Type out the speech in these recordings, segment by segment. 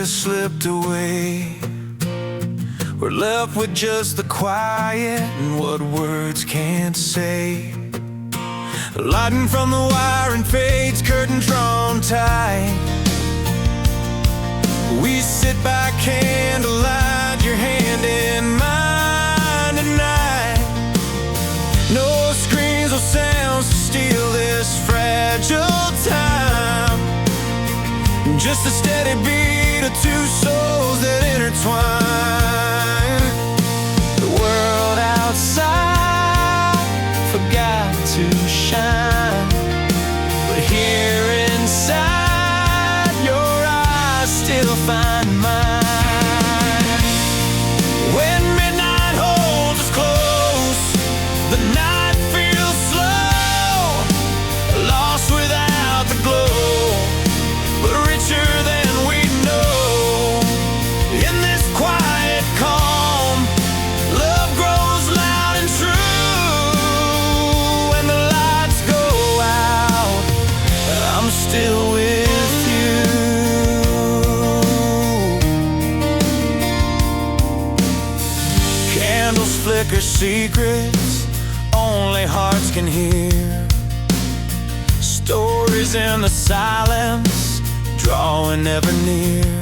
years slipped away. We're left with just the quiet and what words can't say. Lighting from the wire and fade's curtain drawn tight. We sit by candlelight, your hand in mine tonight. No screens or sounds to steal this fragile time. Just a steady beat of two souls that intertwine. The world outside forgot to shine, but here inside your eyes still find mine. When midnight holds us close, the night feels slow, lost without the glow, but richer than we know. In this quiet calm, love grows loud and true. When the lights go out, I'm still with you. Candles flicker secrets only hearts can hear. Stories in the silence, drawing ever near.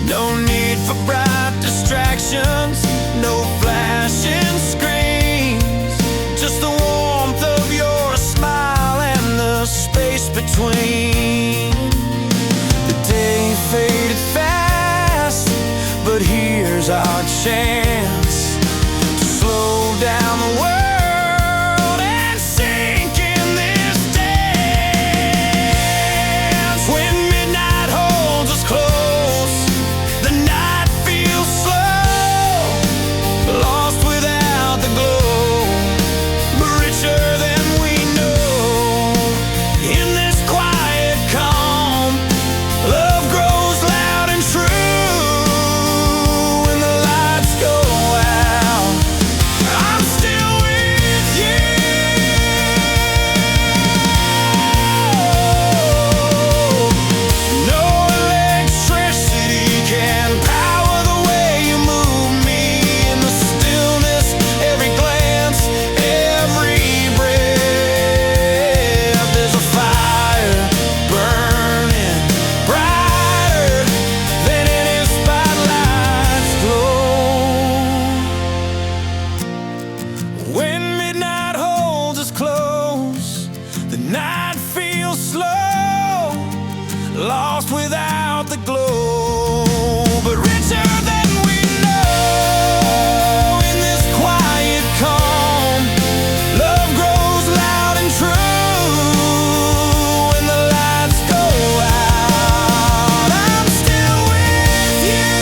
No need for bright distractions, no flashing screens. Just the warmth of your smile and the space between. The day faded fast, but here's our chance to slow down the world and sink in this dance. When midnight holds us close, the night feels slow, lost without the glow, but richer than we know. In this quiet calm, love grows loud and true. When the lights go out, I'm still with you. No electricity can power the way you move me. In the stillness, every glance, every breath, there's a fire burning brighter than any spotlight's glow. When midnight holds us close, the night feels slow, lost without the glow, but richer than we know. In this quiet calm, love grows loud and true. When the lights go out, I'm still with you.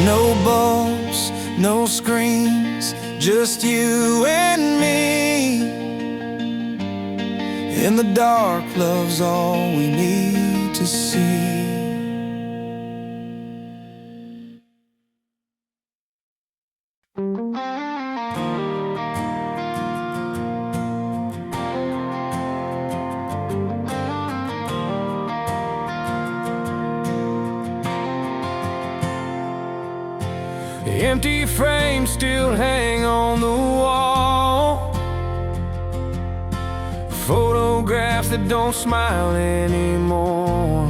No bulbs, no screens, just you and me. In the dark, love's all we need to see. Empty frames still hang on the wall, photographs that don't smile anymore,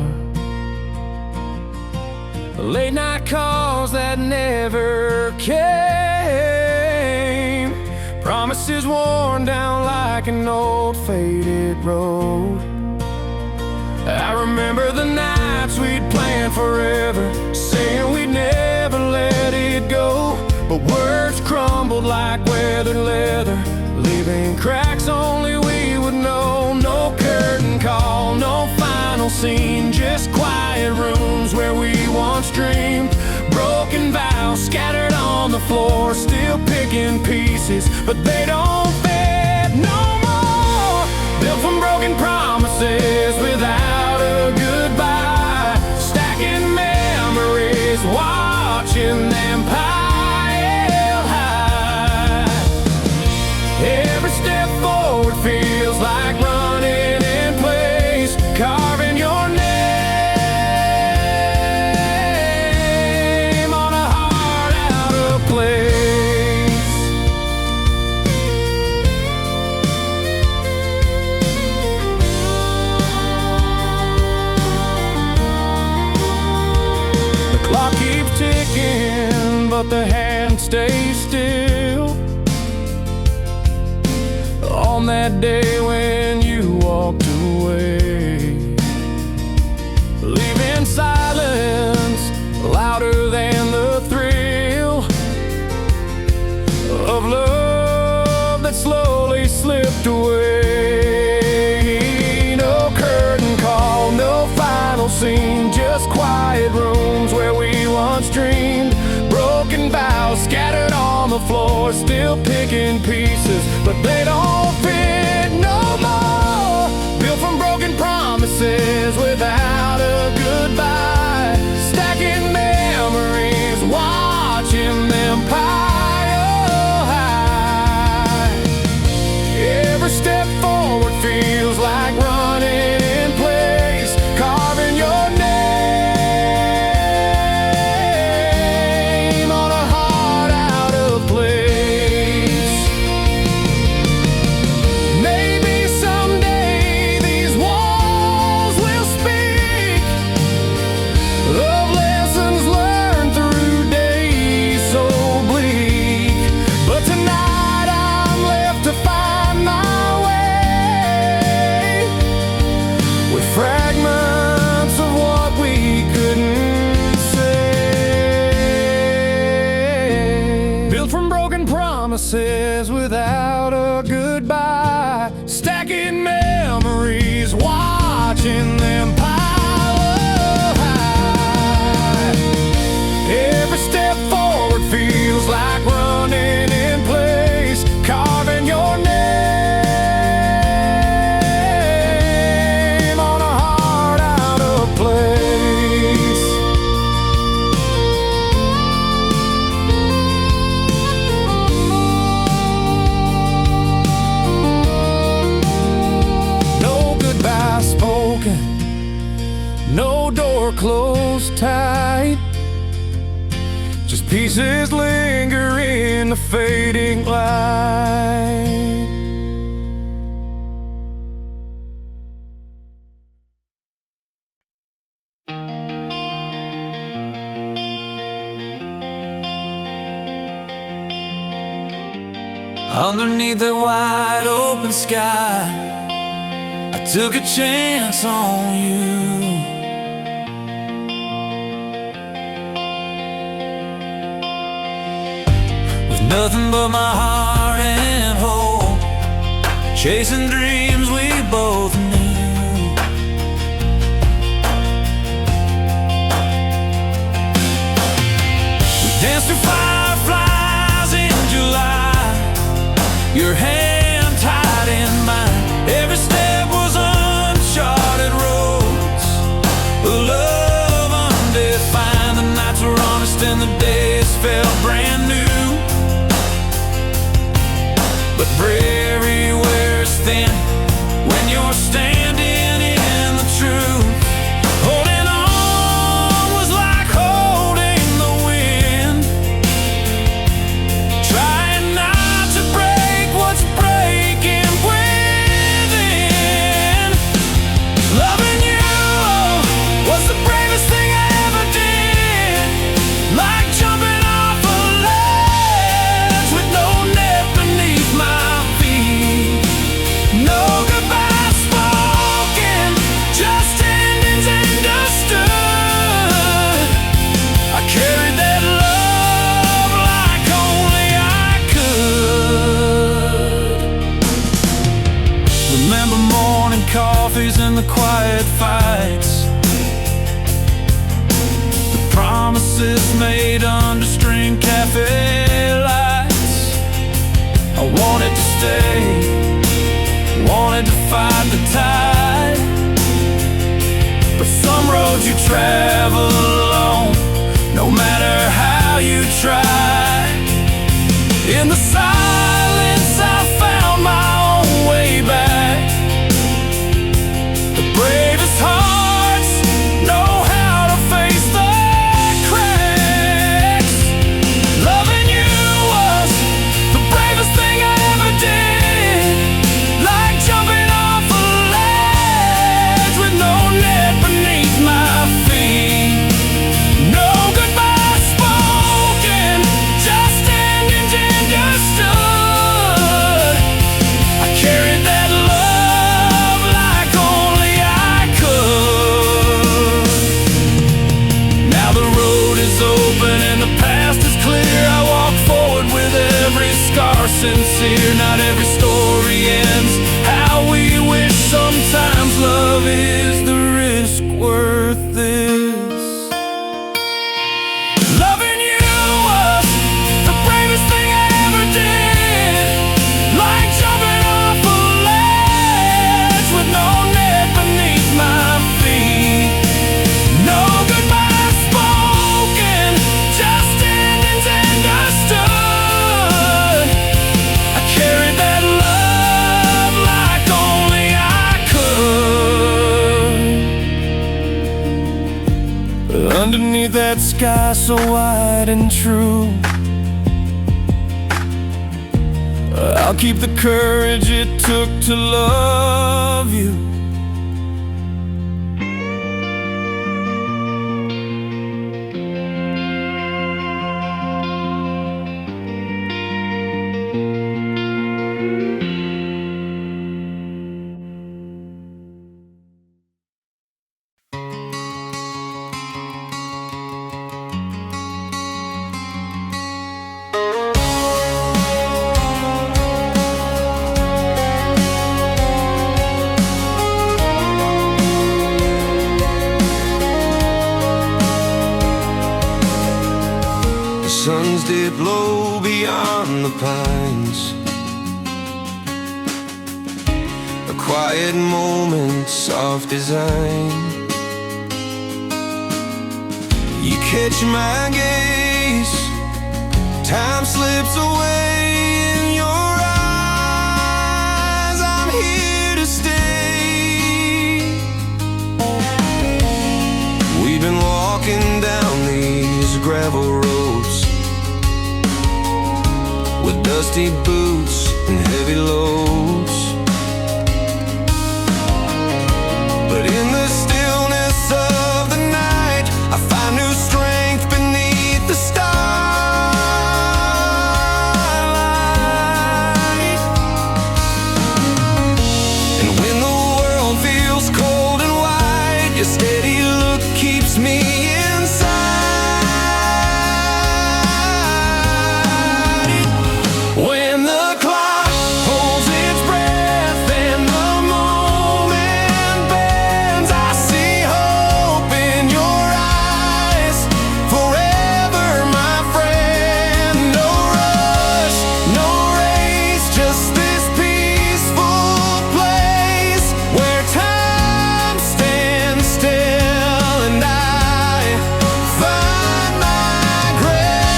late night calls that never came, promises worn down like an old faded road. I remember the nights we'd planned forever, saying we'd never let it go, but words crumbled like weathered leather, leaving cracks only we would know. No curtain call, no final scene, just quiet rooms where we once dreamed. Broken vows scattered on the floor, still picking pieces, but they don't fit no more. Built from broken promises without a goodbye, stacking memories, watching them pile high. but the hand stays still. On that day when you walked away, leaving silence louder than the thrill of love that slowly slipped away. No curtain call, no final scene, just quiet rooms where we once dreamed. Broken vows scattered on the floor, still picking pieces, but they don't fit no more. Built from broken promises without a goodbye, stacking memories, watching them pile high. Every step forward feels like running in place, carving your name on a heart out of place. Maybe someday these walls will speak of lessons learned through days so bleak, but tonight I'm left to find my way with fragments of what we couldn't say. Built from broken promises without a goodbye, stacking memories, watching them pile high. Every step forward feels like running in place, carving your name on a heart out of place. No goodbye spoken, no door closed tight, just pieces linger in the fading light. Underneath the wide open sky, I took a chance on you. With nothing but my heart and hope, chasing dreams we both knew. We danced through fireflies in July, your hand tied in mine. Every step was uncharted roads, a love undefined. The nights were honest and the days felt brand new, but bravery wears thin when you're standing in the truth. Holding on was like holding the wind, trying not to break what's breaking within. Loving you was the bravest thing I ever did, like jumping off a ledge with no net beneath my feet. No goodbye spoken, just endings understood. I carried that love like only I could. Remember morning coffees and the quiet fights, the promises made under string cafe lights. I wanted to stay, wanted to fight the tide, but some roads you travel alone, no matter how you try. In the silence I found my own way back. The bravest hearts know how to face the cracks. Loving you was the bravest thing I ever did, like jumping off a ledge with no net beneath my feet. sincere. Not every story ends how we wish. Sometimes love is the risk worth this. Loving you was the bravest thing I ever did. Like jumping off a ledge with no net beneath my feet. No goodbye spoken, just endings understood. I carried that love like only I could. But underneath that sky so wide and true, I'll keep the courage it took to love you. The suns did blow beyond the pines. A quiet moment, soft design. You catch my gaze, time slips away in your eyes. I'm here to stay. We've been walking down these gravel roads with dusty boots and heavy loads. But in the stillness of the night, I find new strength beneath the starlight. And when the world feels cold and wide, your steady look keeps me inside. When the clock holds its breath and the moment bends, I see hope in your eyes. Forever, my friend. No rush, no race, just this peaceful place where time stands still and I find my grace.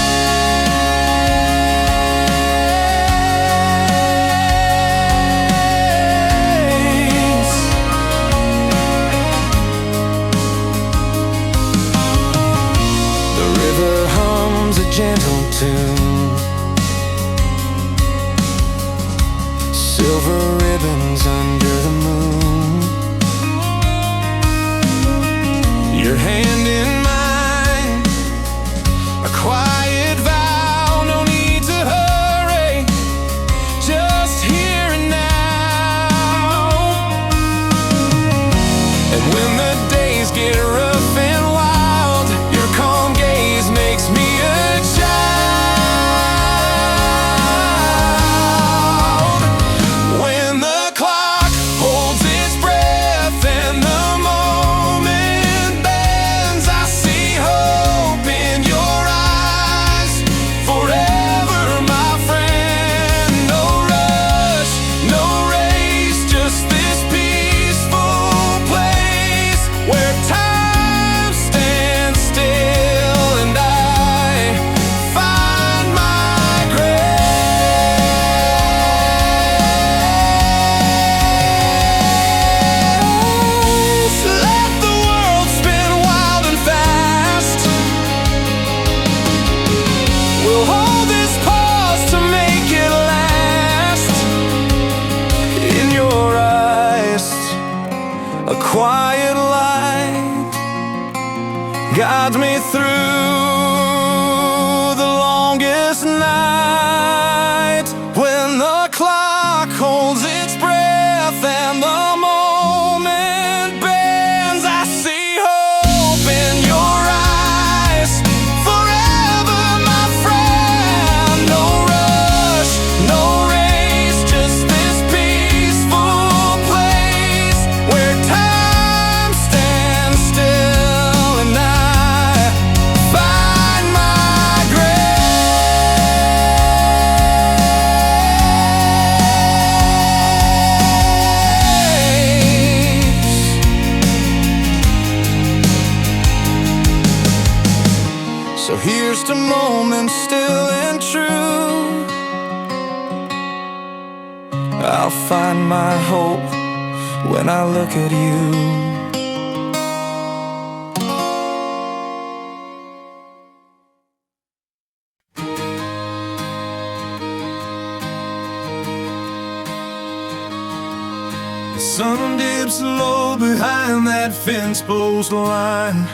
The river hums a gentle tune. Silver ribbons under the moon. Your hand in mine, a quiet vow, no need to hurry, just here and now. And when the days get rough and wild, your calm gaze makes me a child. When the clock holds its breath and the moment bends, I see hope in your eyes. Forever, my friend. No rush, no race, just this peaceful place where time stands still and I find my grace. Let the world spin wild and fast. We'll hold this pause to make it last. In your eyes, a quiet light guides me through the longest night. When the clock holds its breath and the moment bends, I see hope in your eyes. Forever, my friend. No rush, no find my hope when I look at you. The sun dips low behind that fence post line.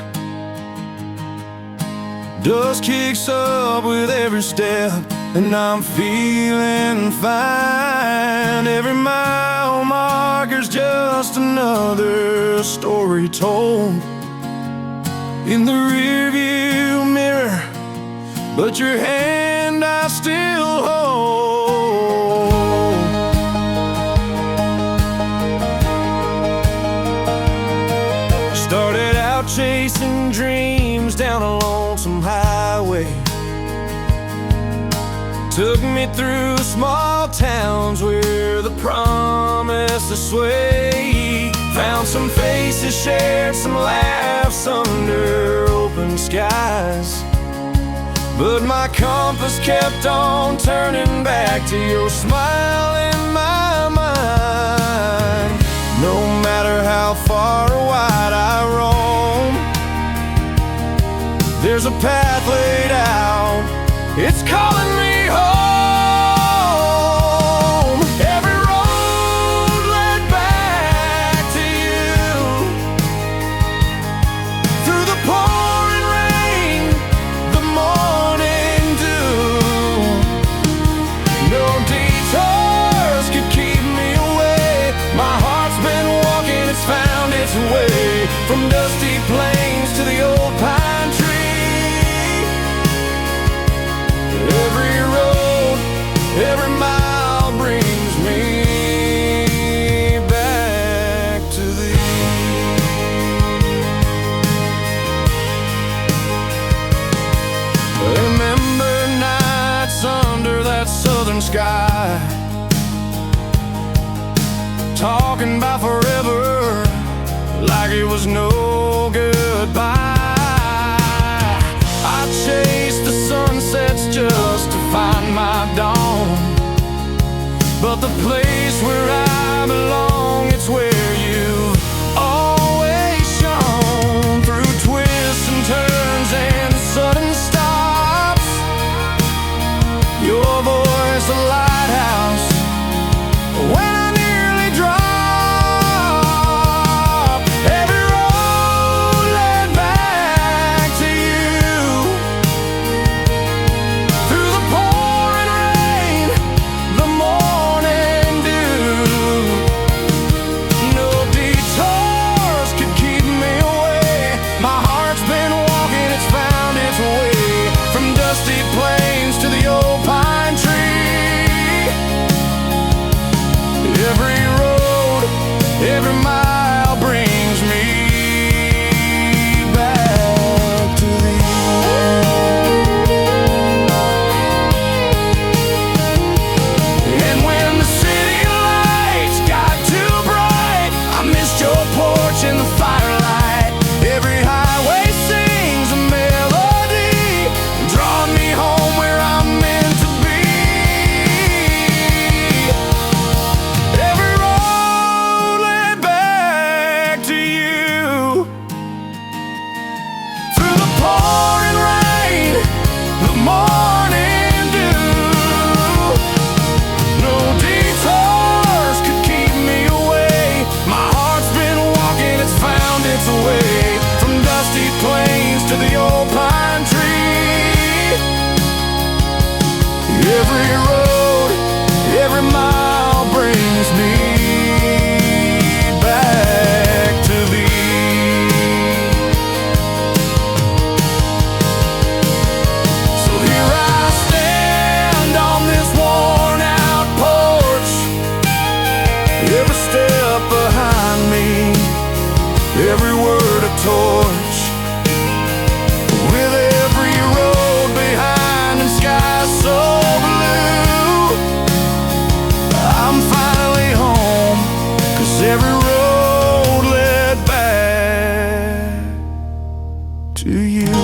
Dust kicks up with every step, and I'm feeling fine. Every mile marker's just another story told in the rearview mirror, but your hand I still hold. Started out chasing dreams down a lonesome highway. Took me through small towns where the promises sway. Found some faces, shared some laughs under open skies. But my compass kept on turning back to your smile in my mind. No matter how far or wide I roam, there's a path laid out, it's calling me home. Every road led back to you, through the pouring rain, the morning dew. No detours could keep me away. My heart's been walking, it's found its way from dusty plains to the old pine tree. Every road, every mile brings me back to thee. Remember nights under that southern sky, talking about forever like it was no goodbye. I chased the sunsets just to find my dawn, but the place where I belong, it's where you've always shone. Through twists and turns and sudden stops, your voice a lighthouse when I nearly dropped. Every road led back to you, through the pouring rain, the morning dew. No detours could keep me away. My heart's been walking, it's found its way from dusty plains to the old pine tree. Every road, every mile brings me back to thee. And when the city lights got too bright, I missed your porch in the firelight. Every highway sings a melody, drawing me home where I'm meant to be. Every road led back to you, through the pouring rain, the morning dew. No detours could keep me away. My heart's been walking, it's found its way from dusty plains to the old pine tree. Every road, every mile brings me back to thee. So here I stand on this worn out porch, every step behind me, every word a torch, with every road behind and sky so blue. I'm finally home, 'cause every road led back to you.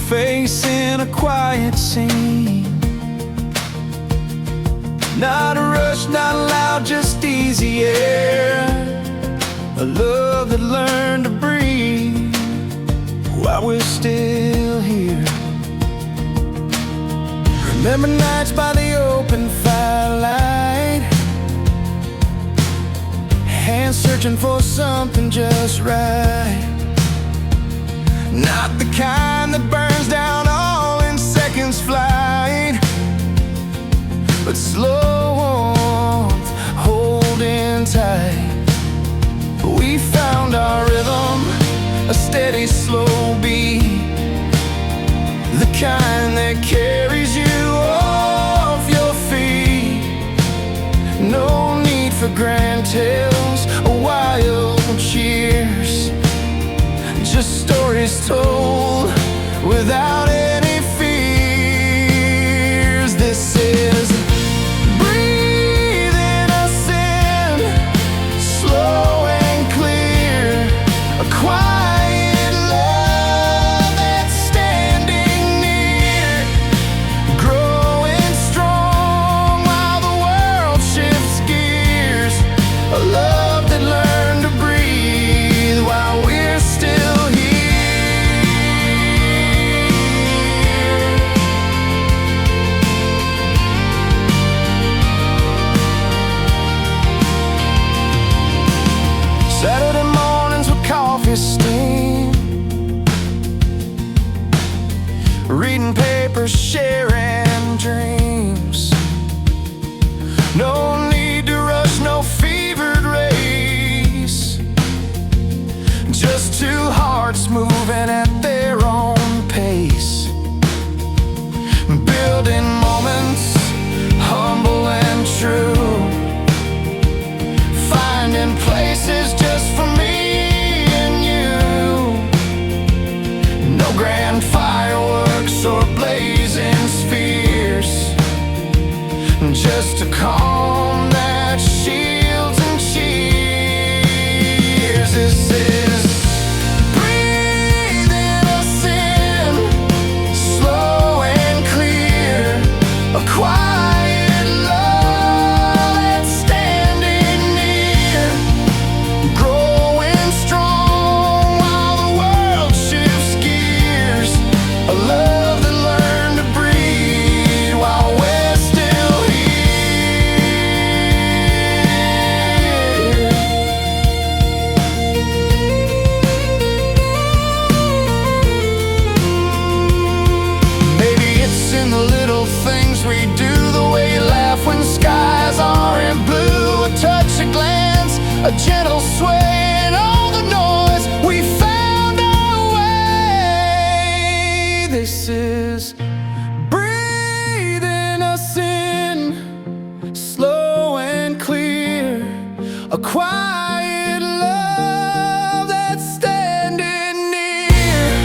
face in a quiet scene. Not a rush, not loud, just easy air. A love that learned to breathe while we're still here. Remember nights by the open firelight, hands searching for something just right. Not the kind that burns down all in seconds flight, but slow warmth, holding tight. We found our rhythm, a steady slow beat, the kind that carries you off your feet. No need for grand tales or wild cheers, just stories told without any fears. This is breathing us in, slow and clear, a quiet love that's standing near, growing strong while the world shifts gears. A love that learned to breathe while we're still Saturday mornings with coffee steam, reading papers, sharing dreams. No need to rush, no fevered race, just two hearts moving at their own pace, building moments humble and true, finding places just for me and you. No grand fireworks or blazing spheres, just a calm that shields and cheers. This is breathing us in, slow and clear, a quiet love that's standing near, growing strong while the world shifts gears. A love that learned to breathe while we're still here. Maybe it's in the little things we do, the way you laugh when skies aren't blue, a touch, a glance, a gentle sway, and all the noise. We found our way. This is breathing us in, slow and clear, a quiet love that's standing near,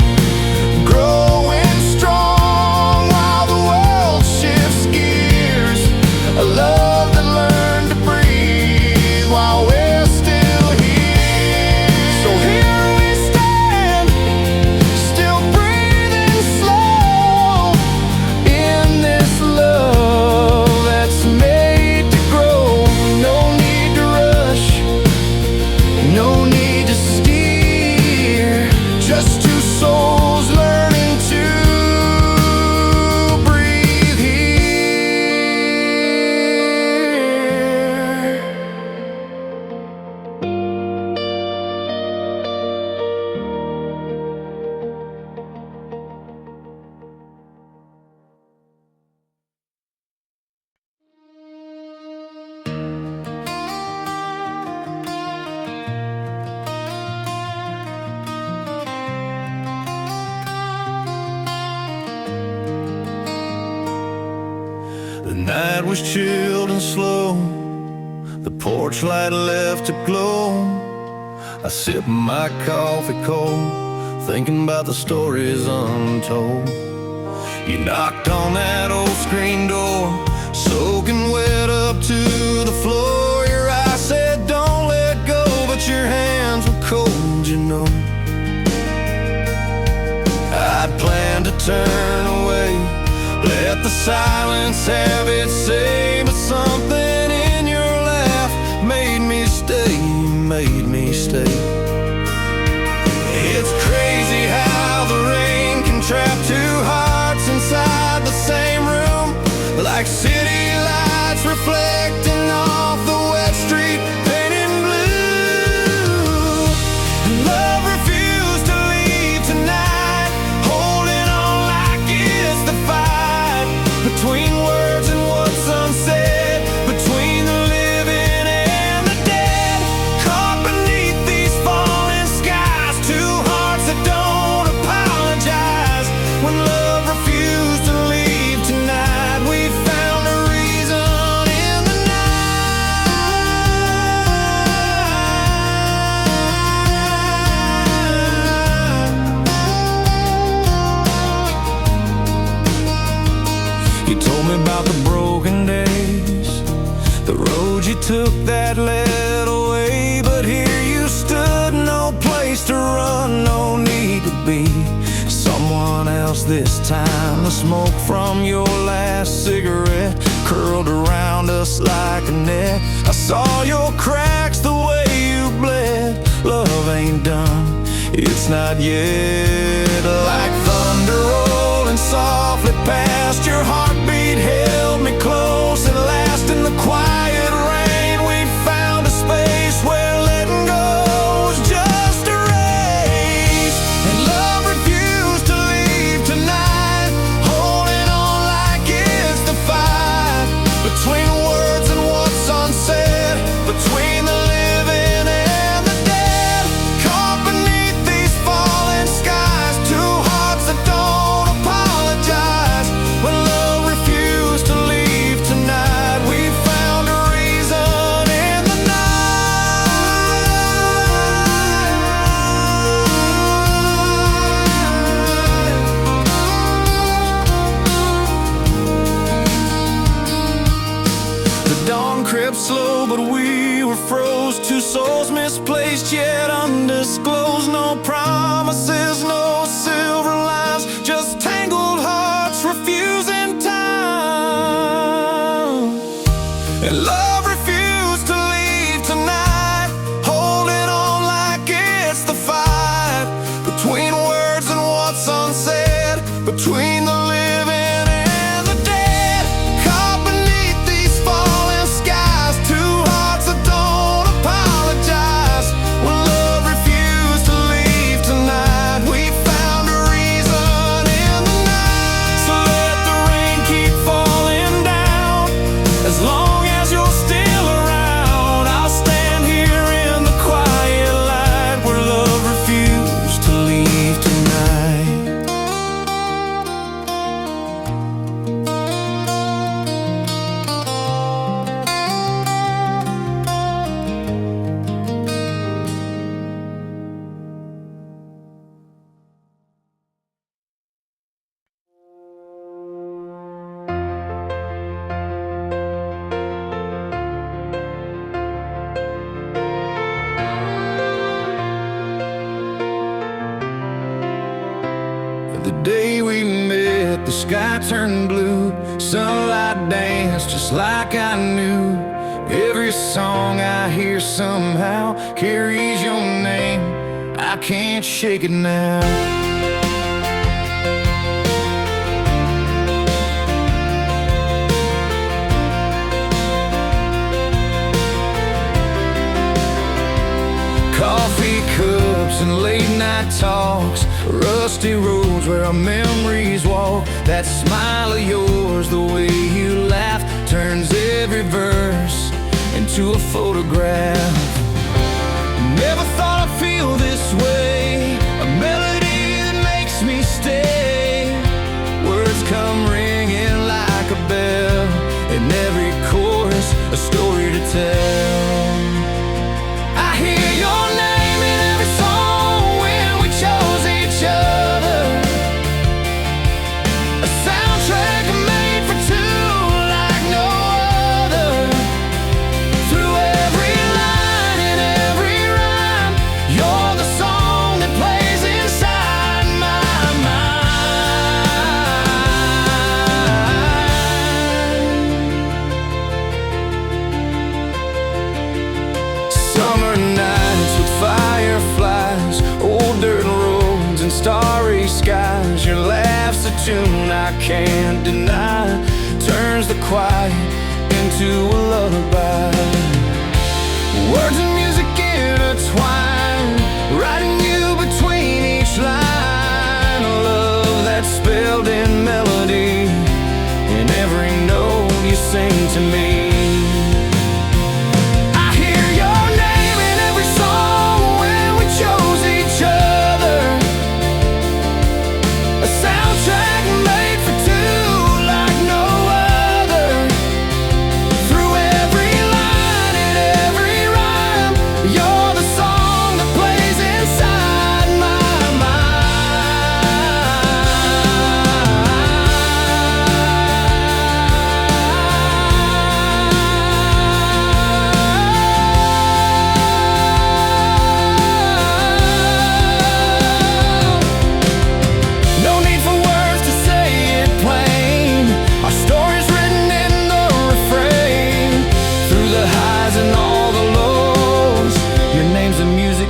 growing strong while the world shifts gears. A love that learned to breathe while we're still here. So here we stand, still breathing slow, in this love that's made to grow. No need to rush, no need to steer, just two souls learning to breathe here. The night was chilled and slow, the porch light left a glow. I sip my coffee cold, thinking about the stories untold. You knocked on that old screen door, soaking wet up to the floor. Your eyes said don't let go, but your hands were cold, you know. I'd planned to turn the silence have its say, but something in your laugh made me stay, made me stay. It's crazy how the rain can trap two hearts inside the same room, like city lights reflecting off the wet street painted blue. And love refused to leave tonight, holding on like it's the fight between words and what's unsaid, between the living and the dead. Caught beneath these falling skies, two hearts that don't apologize. When love refused to leave tonight, we found a reason in the night. You told me about the broken days, the road you took that led away, but here you stood, no place to run, no need to be someone else this time. The smoke from your last cigarette curled around us like a net. I saw your cracks, the way you bled. Love ain't done, it's not yet. Like thunder rolling softly past, your heartbeat held me close and last. In the quiet rain we found a space where letting go was just a race. And love refused to leave tonight, holding on like it's the fight between words and what's unsaid, between the living and the dead. Caught beneath these falling skies, two hearts that don't apologize. When love refused to leave tonight, we found a reason in the night. The dawn crept slow, but we were froze. Two souls misplaced yet undisclosed. No promises, no silver lines, just tangled hearts refusing time. And love refused to leave tonight, holding on like it's the fight between words and what's unsaid, between the living and the dead. Caught beneath these falling skies, two hearts that don't apologize. When love refused to leave tonight, we found a reason in the night. So let the rain keep falling down, as long as you're still around. I'll stand here in the quiet light where love refused to leave tonight. The day we met, the sky turned blue, sunlight danced just like I knew. Every song I hear somehow carries your name, I can't shake it now. Coffee cups and late night talks, rusty roads where our memories walk. That smile of yours, the way you laugh, turns every verse into a photograph. Never thought I'd feel this way, a melody that makes me stay. Words come ringing like a bell, in every chorus a story to tell. I hear your name in every song when we chose each other, a soundtrack made for two like no other. Through every line tune I can't deny turns the quiet into a lullaby. Words and music intertwine, writing you between each line. A love that's spelled in melody in every note you sing to me.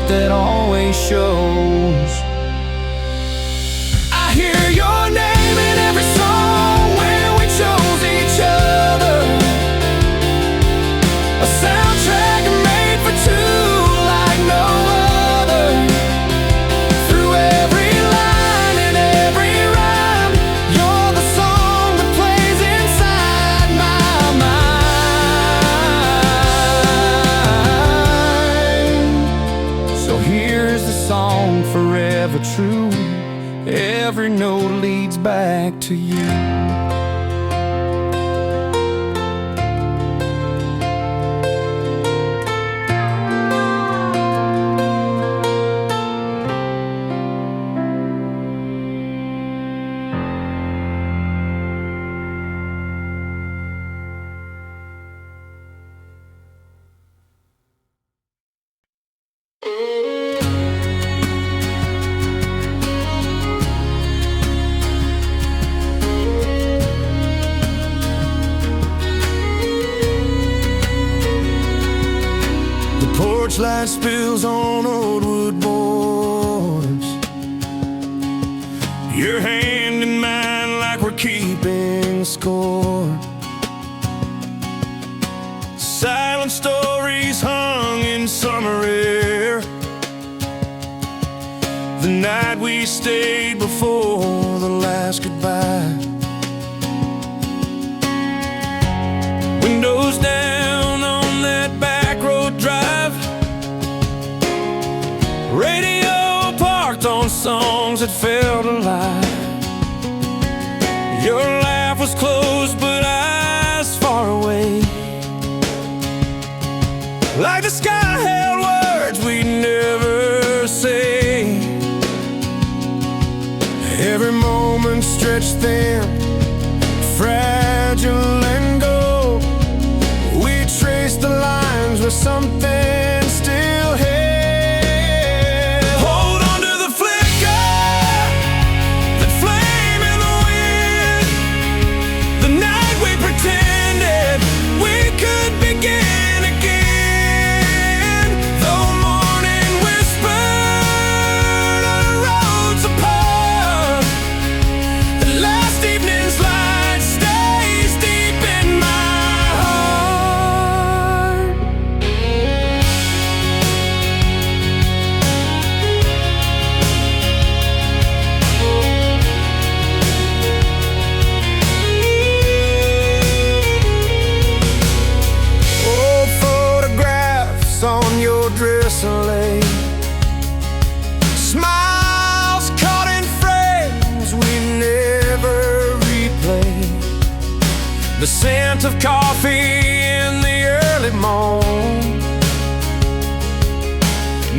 That always shows. I hear your name in every song where we chose each other. A soundtrack made for two like no other. Through every line and every rhyme, you're the song that plays inside my mind. So here's the song, forever true. Every note leads back to you. Porch light spills on old wood boards, your hand in mine like we're keeping score. Silent stories hung in summer air, the night we stayed before the last goodbye. Windows down on that back road drive, radio parked on songs that felt alive. Your laugh was close but eyes far away, like the sky held words we'd never say. Every moment stretched thin, fragile and gold. We traced the lines where something still held. Hold on to the flicker, that flame in the wind. The night we pretended we could begin again. Though morning whispered on the roads apart, the last evening's light stays deep in my heart. Old photographs on your dresser lay, smiles caught in frames we never replayed. The scent of coffee in the early morn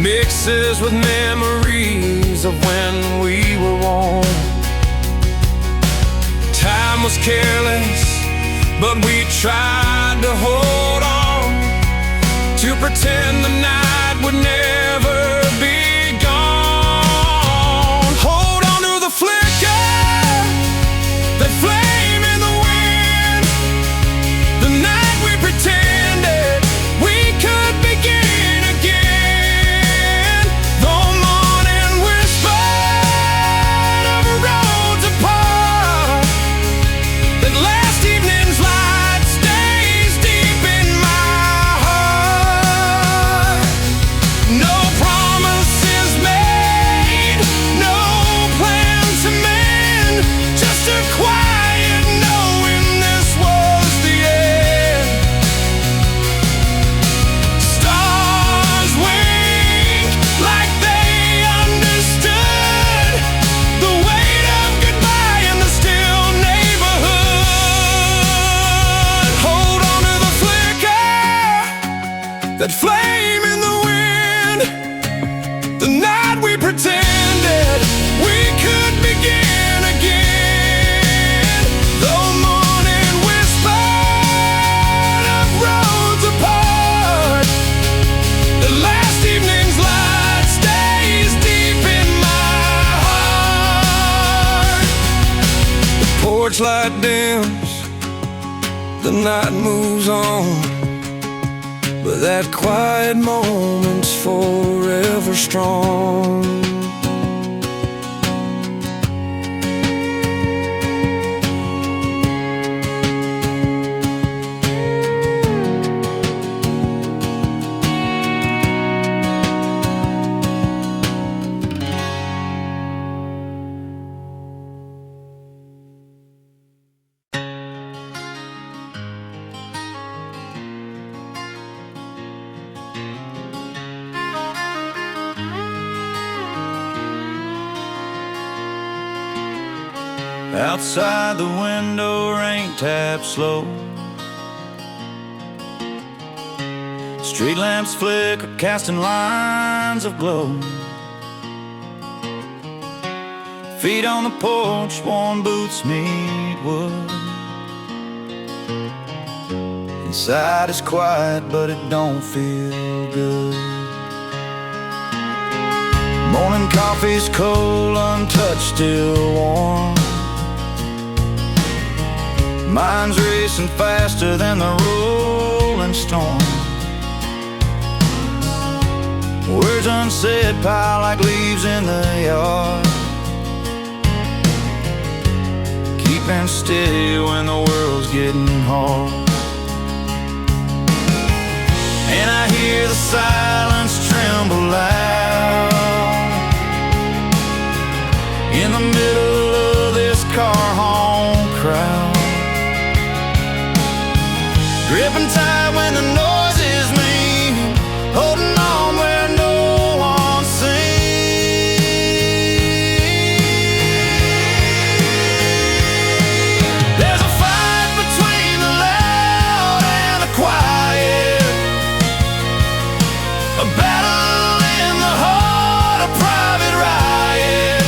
mixes with memories of when we were warm. Time was careless, but we tried to hold on, to pretend the night would never be gone. Hold on to the flicker, that flame in the wind. The night we pretended we could begin again. Though morning whispered of roads apart, that flame in the wind, the night we pretended we could begin again. Though morning whispered of roads apart, the last evening's light stays deep in my heart. The porch light dims, the night moves on, but that quiet moment's forever strong. Outside the window, rain taps slow. Street lamps flicker, casting lines of glow. Feet on the porch, worn boots meet wood. Inside is quiet, but it don't feel good. Morning coffee's cold, untouched, still warm. Mind's racing faster than the rolling storm. Words unsaid pile like leaves in the yard, keeping steady when the world's getting hard. And I hear the silence tremble loud in the middle of this car home crowd. Gripping tight when the noise is mean, holding on where no one sees. There's a fight between the loud and the quiet, a battle in the heart, a private riot,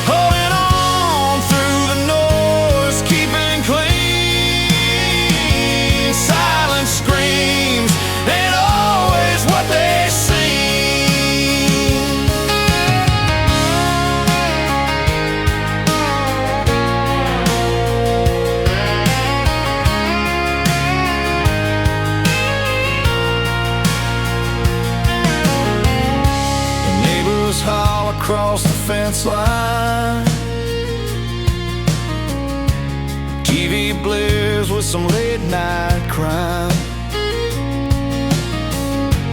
holding on through the noise, keeping clean. Silent screams ain't always what they seem. The neighbors howl across the fence line. TV blares with some late night crime,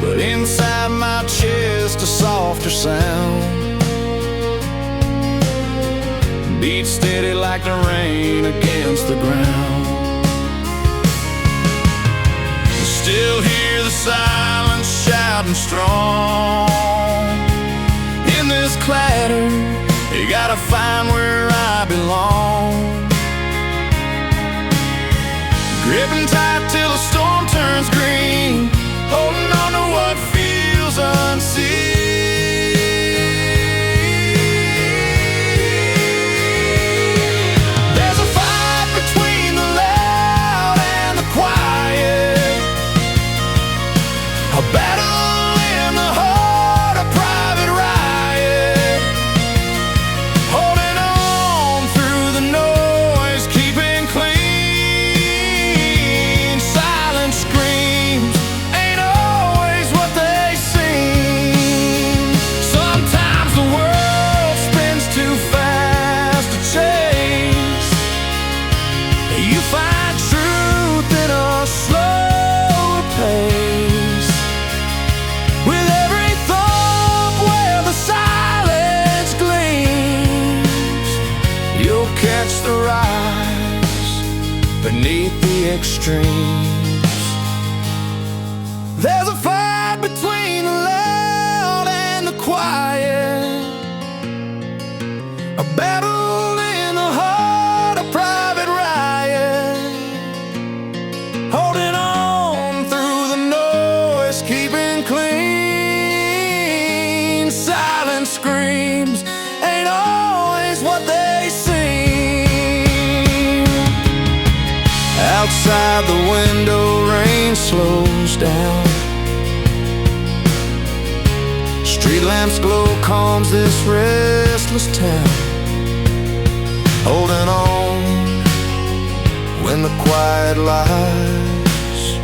but inside my chest a softer sound beats steady like the rain against the ground. Still hear the silence shouting strong. In this clatter, you gotta find where I belong. Gripping tight till the storm turns green, holding on to what feels unseen. There's a fight between the loud and the quiet, a battle in the heart, a private riot, holding on through the noise, keeping clean. Beneath the extremes, there's a fight between the loud and the quiet, a battle in the heart, a private riot, holding on through the noise. Outside the window, rain slows down. Street lamps glow, calms this restless town. Holding on when the quiet lies,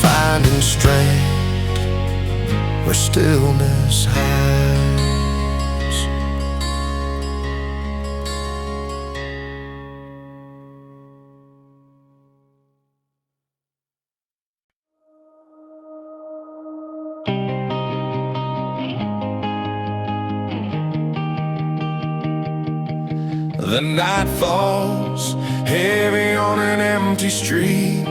finding strength where stillness hides. The night falls heavy on an empty street,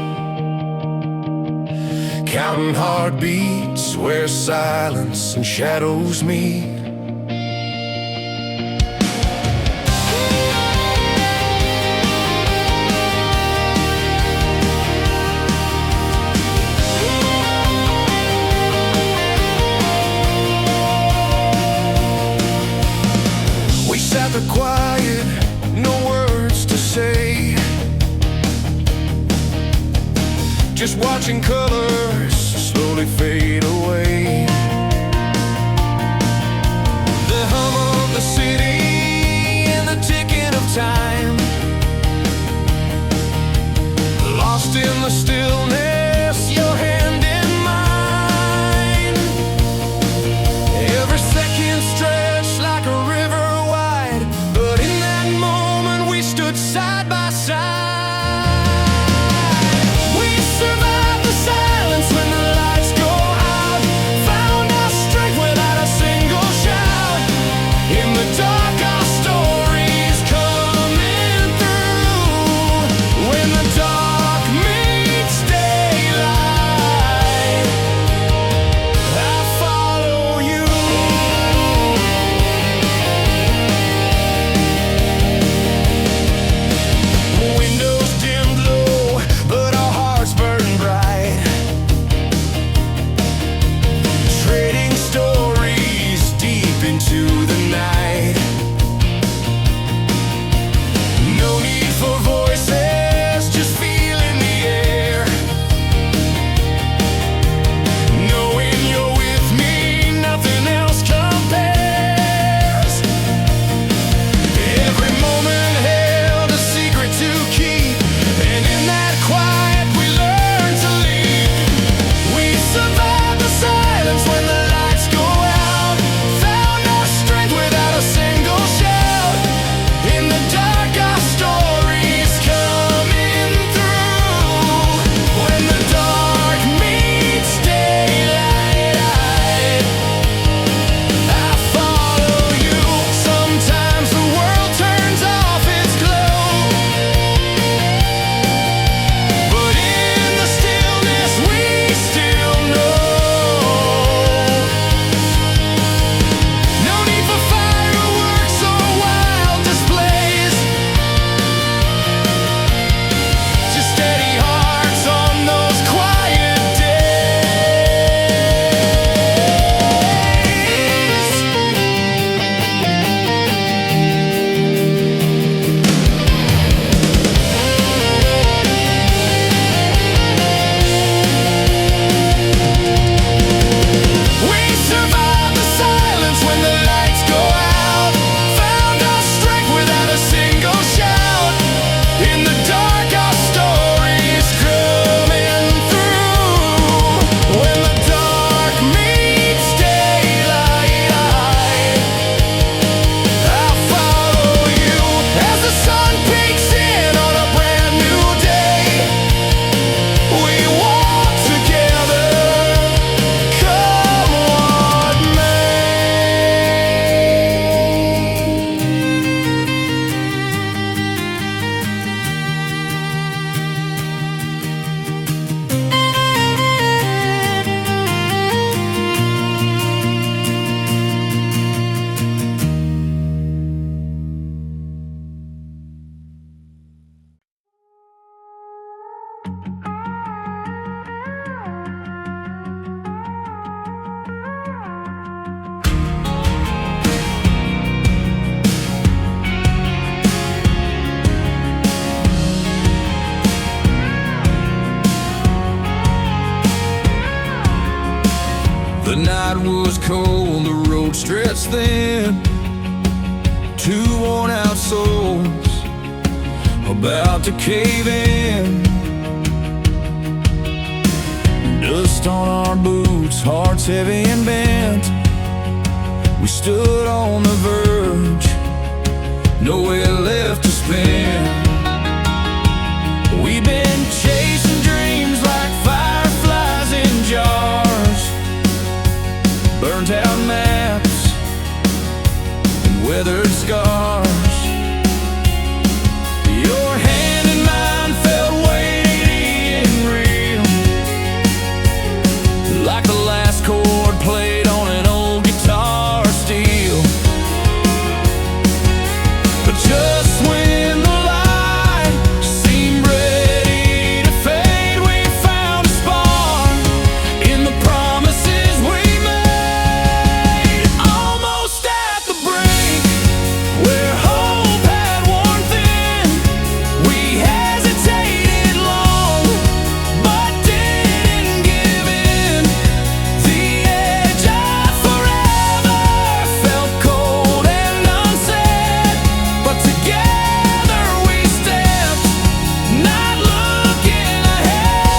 counting heartbeats where silence and shadows meet. We sat there quiet, no words to say, just watching colors slowly fade away. The hum of the city and the ticking of time, lost in the stillness, your hand in mine. Every second stretched like a river wide, but in that moment we stood side by side. Dark, our stories coming night was cold, the road stretched thin. Two worn-out souls about to cave in. Dust on our boots, hearts heavy and bent. We stood on the verge, nowhere left to spend. We've been chasing dreams like fireflies in jars, burnt out maps and weathered scars. Your hand in mine felt weighty and real, like the last chord played on an old guitar steel. But just when the light seemed ready to fade, we found a spark in the promises we made. Almost at the brink, where hope had worn thin, we hesitated long, but didn't give in. The edge of forever felt cold and unsaid, but together we stepped, not looking ahead.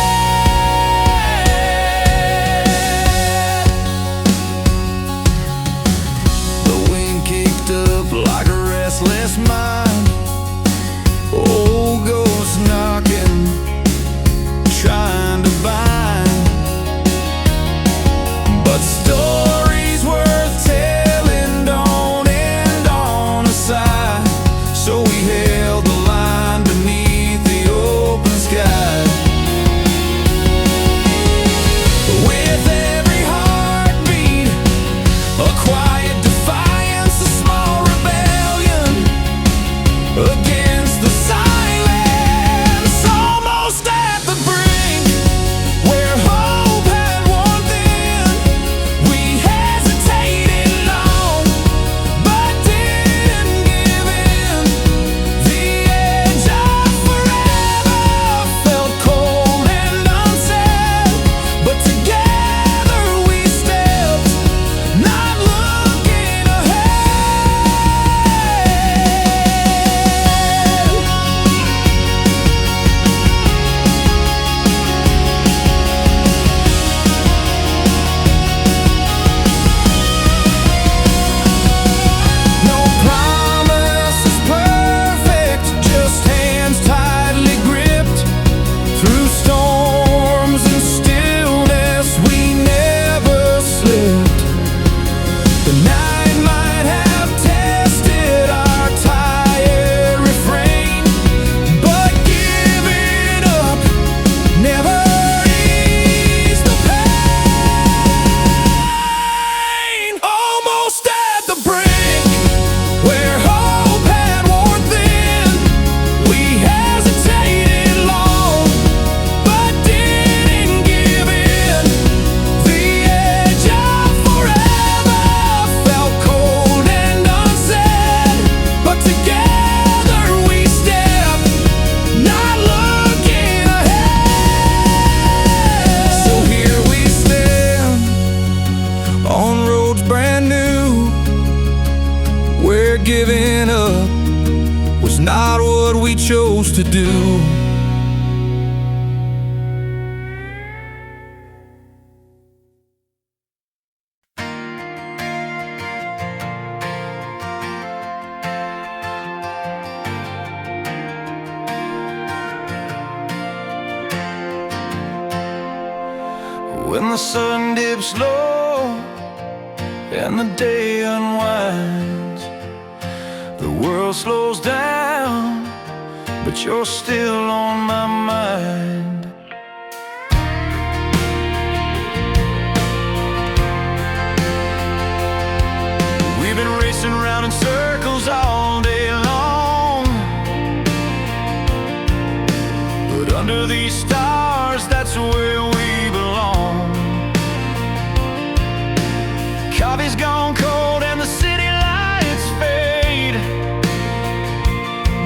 The wind kicked up like a restless mind, old ghosts knocking, trying to bind. But stories worth telling don't end on a sigh, so we held the line beneath the open sky. With every heartbeat, a quiet defiance, a small rebellion against the silence. Almost at the brink, where hope had worn thin, we hesitated long, but didn't give in. The edge of forever felt cold and unsaid, but together we stepped, not looking ahead. No promise is perfect, just hands tightly gripped. Through storms and stillness we never slipped. The night might have tested our tired refrain, but giving up never eased the pain. Almost at the brink, where hope had worn thin, we hesitated long, but didn't give in. The edge of forever felt cold and unsaid, but together we stepped, not looking ahead. So here we stand, on roads brand new, where giving up was not what we chose to do. When the sun dips low and the day unwinds, the world slows down, but you're still on my mind. We've been racing around in circles all day long, but under these stars, that's where we belong. Coffee's gone cold and the city lights fade,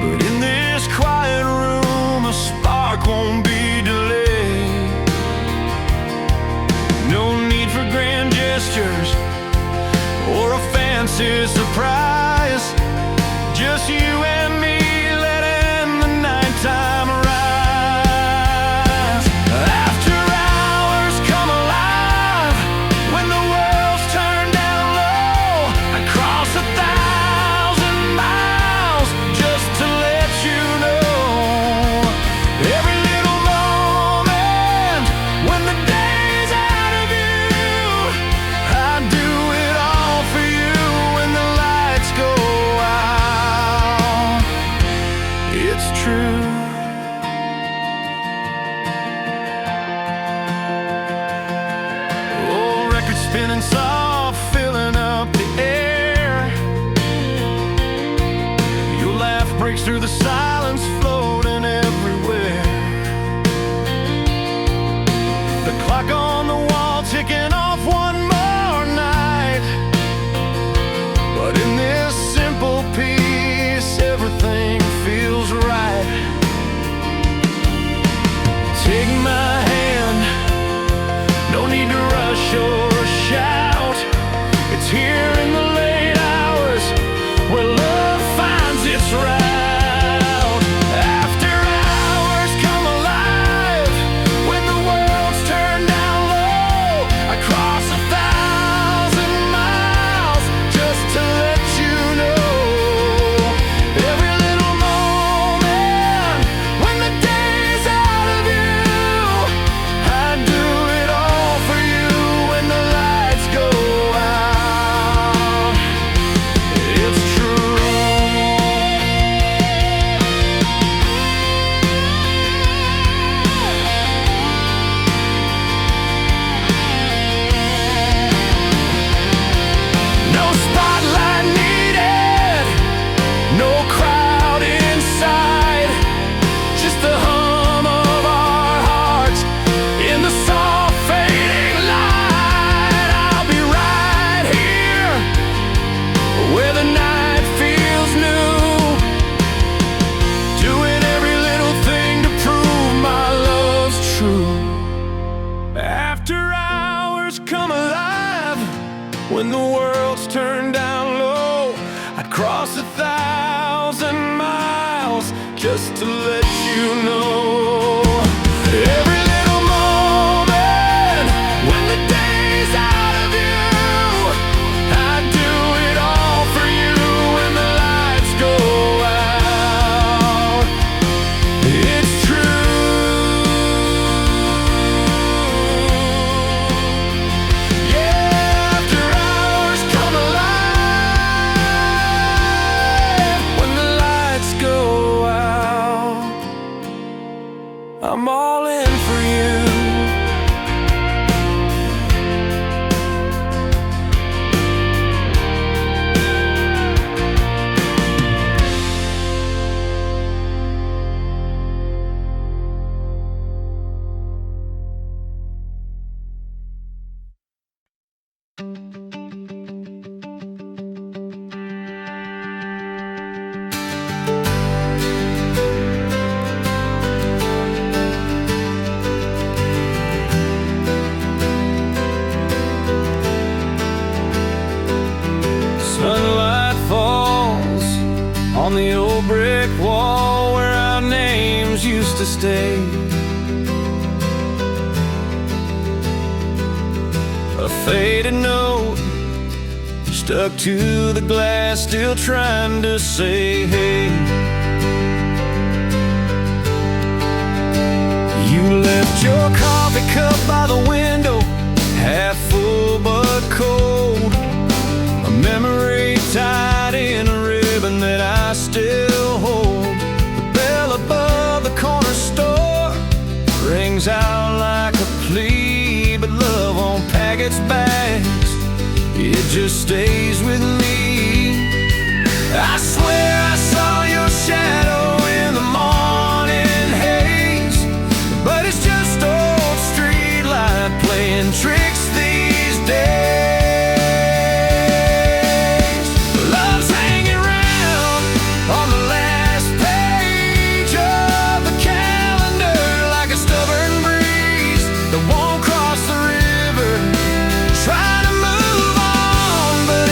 but in this quiet room a spark won't be delayed. No need for grand gestures, is surprise. Just you and me letting the nighttime rise. After hours come alive, when the world's turned down low, I cross 1,000 miles just to let you know. Every little moment when the day's out of you, I do it all for you when the lights go out. It's true. Old record spinning soft, filling up the air. Your laugh breaks through the silence, floating everywhere. The clock on the wall ticking off one more night. But in this simple peace, everything feels right. Take my hand, no need to rush or shout. It's here in the late hours where love finds its route. After hours come alive, when the world's turned down low, I cross 1,000 miles just to let you know. Every little moment when the day's out of you, I do it all for you when the lights go out. It's true. No spotlight needed, no crowd inside, just the hum of our hearts in the soft fading light. I'll be right here where the night feels new, doing every little thing to prove my love's true. After hours come alive, when the world's turned down low, I'd cross 1,000 miles just to let you know. Every little moment when the day's out of you, I do it all for you when the lights go out. It's true. Yeah, after hours come alive, when the lights go out, I'm all in for you. Sunlight falls on the old brick wall where our names used to stay. A faded note stuck to the glass, still trying to say hey. You left your coffee cup by the window, half full but cold. A memory tied in a ribbon that I still hold. The bell above the corner store rings out like a plea, but love on packets bags, it just stays with me. I swear I saw your shadow in the morning haze, but it's just old streetlight playing tricks these days. Love's hanging around on the last page of the calendar like a stubborn breeze that won't cross the river, trying to move on, but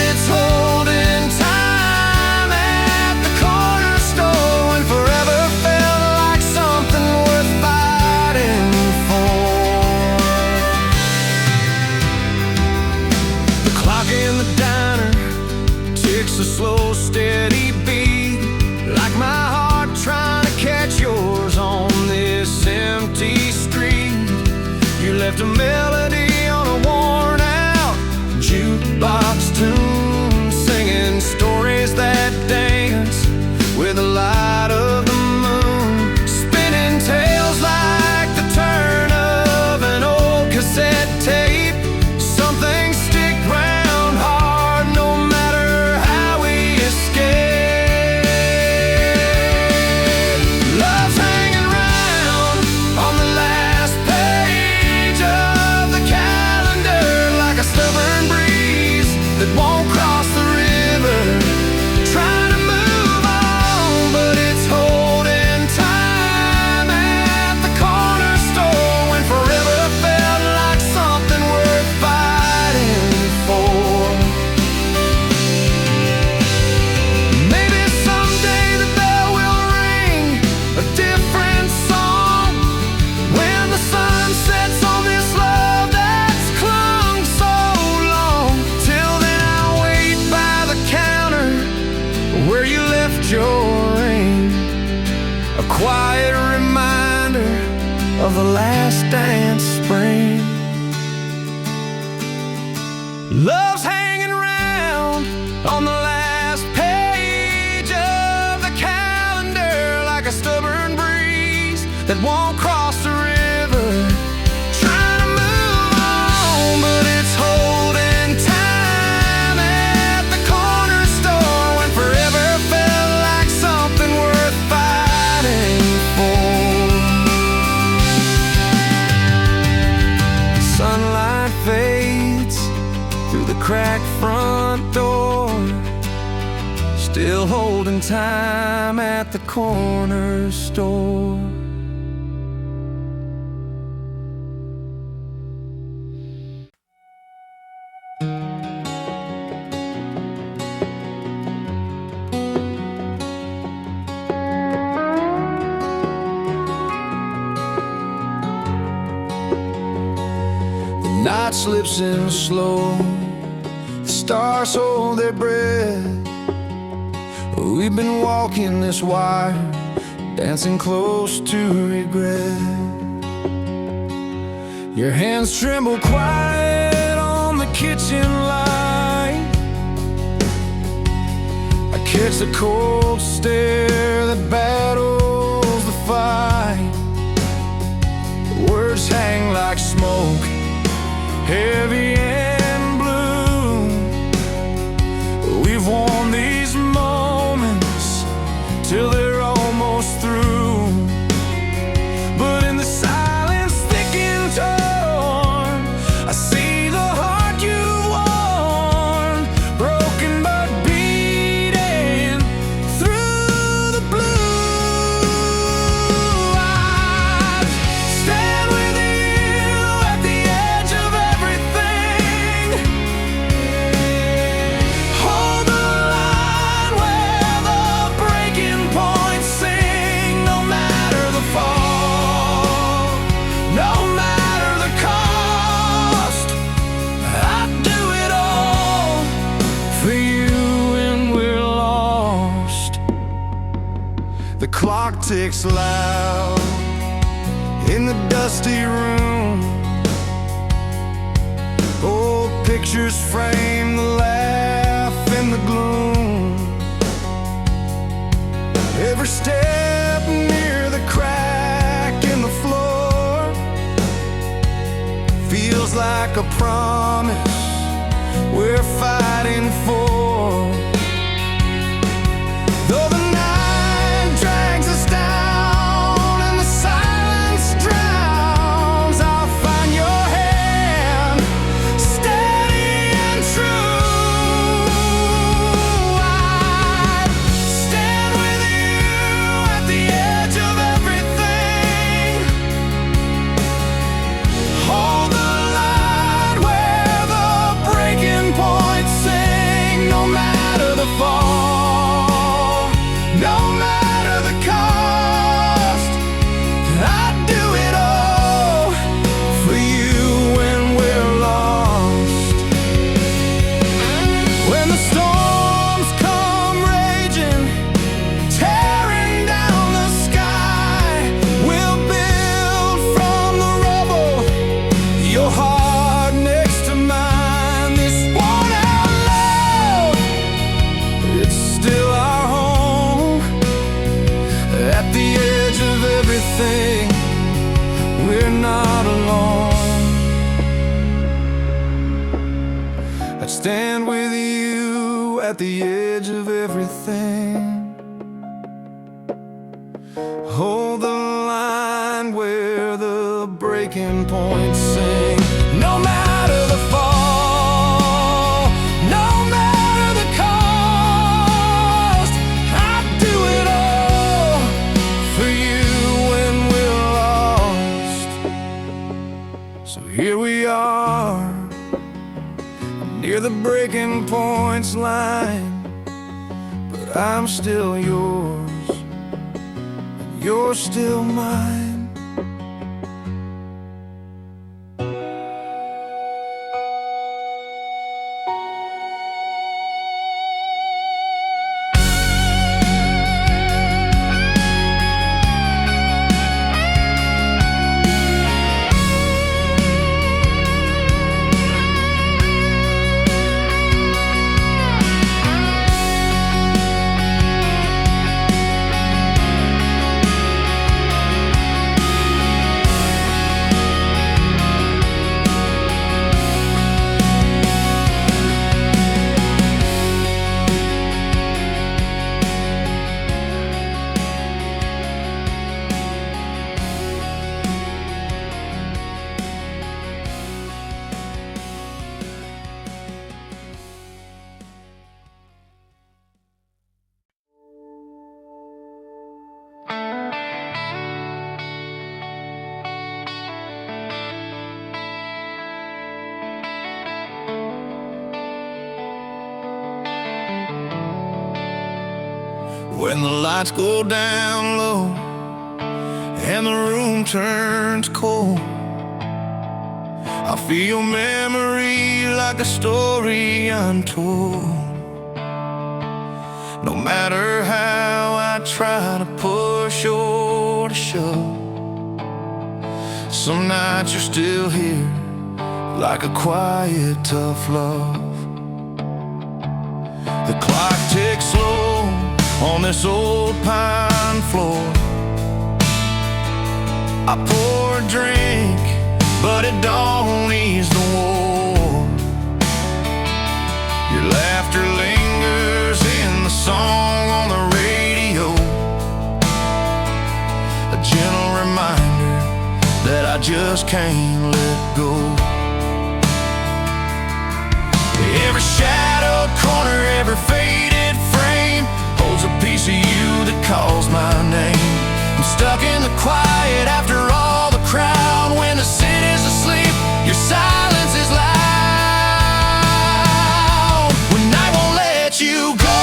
of the last dance spring. Love's hanging around on the last page of the calendar, like a stubborn breeze that won't cross the river, trying to move on, but it's holding time at the corner store when forever felt like something worth fighting for. Sunlight fades through the cracked front door, still holding time at the corner store. The night slips in slow, the stars hold their breath. We've been walking this wire, dancing close to regret. Your hands tremble quiet on the kitchen light. I catch the cold stare that battles the fight. Words hang like smoke, heavy and blue. We've worn these moments till they're almost through, but in the silence thick and torn, I see the heart you worn, broken but beating through the blue. I stand with you at the edge of everything. Hold the line where the breaking points sing. No matter the fall, no matter the cost, I'd do it all for you when we're lost. The clock ticks loud in the dusty room. Old pictures frame the laugh in the gloom. Every step near the crack in the floor feels like a promise we're fighting for. Though the night drags us down and the silence drowns, I'll find your hand steady and true. I stand with you at the edge of everything. Hold the line where the breaking points sing. No matter the fall, no matter the cost, I'd do it all for you when we're lost. When the storms come raging, tearing down the sky, we'll build from the rubble, your heart next to mine. This worn out love, it's still our home. At the edge of everything, we're not alone. I'd stand with you at the edge of everything. Hold the line where the breaking points sing. No matter the fall, no matter the cost, I'd do it all for you when we're lost. So here we are, near the breaking points line, but I'm still yours, you're still mine. When the lights go down low and the room turns cold, I feel memory like a story untold. No matter how I try to push or to shove, some nights you're still here, like a quiet, tough love. The clock ticks slow on this old pine floor. I pour a drink, but it don't ease the war. Your laughter lingers in the song on the radio, a gentle reminder that I just can't let go. Every shadowed corner, every faded frame holds a piece of you that calls my name. I'm stuck in the quiet after all the crowd. When the city's asleep, your silence is loud. When I won't let you go,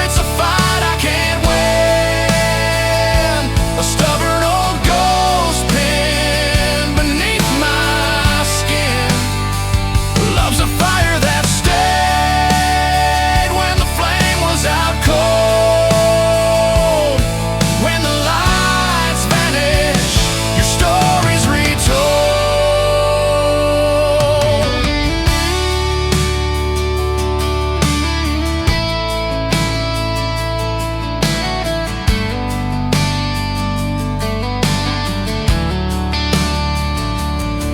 it's a fight I can't win. A stubborn old ghost pinned beneath my skin. Love's a fire that stayed when the flame was out cold. When the lights vanish, your story's retold.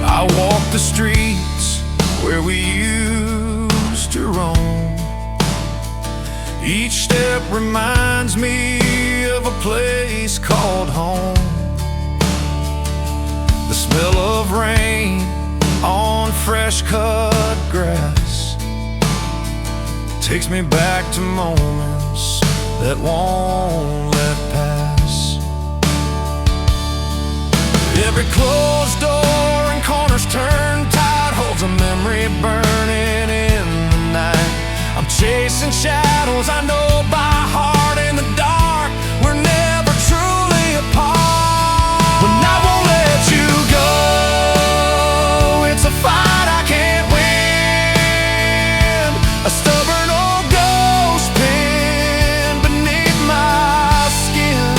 I walk the streets where we used to roam. Each step reminds me of a place called home. The smell of rain on fresh cut grass takes me back to moments that won't let pass. Every closed door and corners turned tight holds a memory burning in the night. I'm chasing shadows I know by heart. In the dark, we're never truly apart. But I won't let you go, it's a fight I can't win. A stubborn old ghost pinned beneath my skin.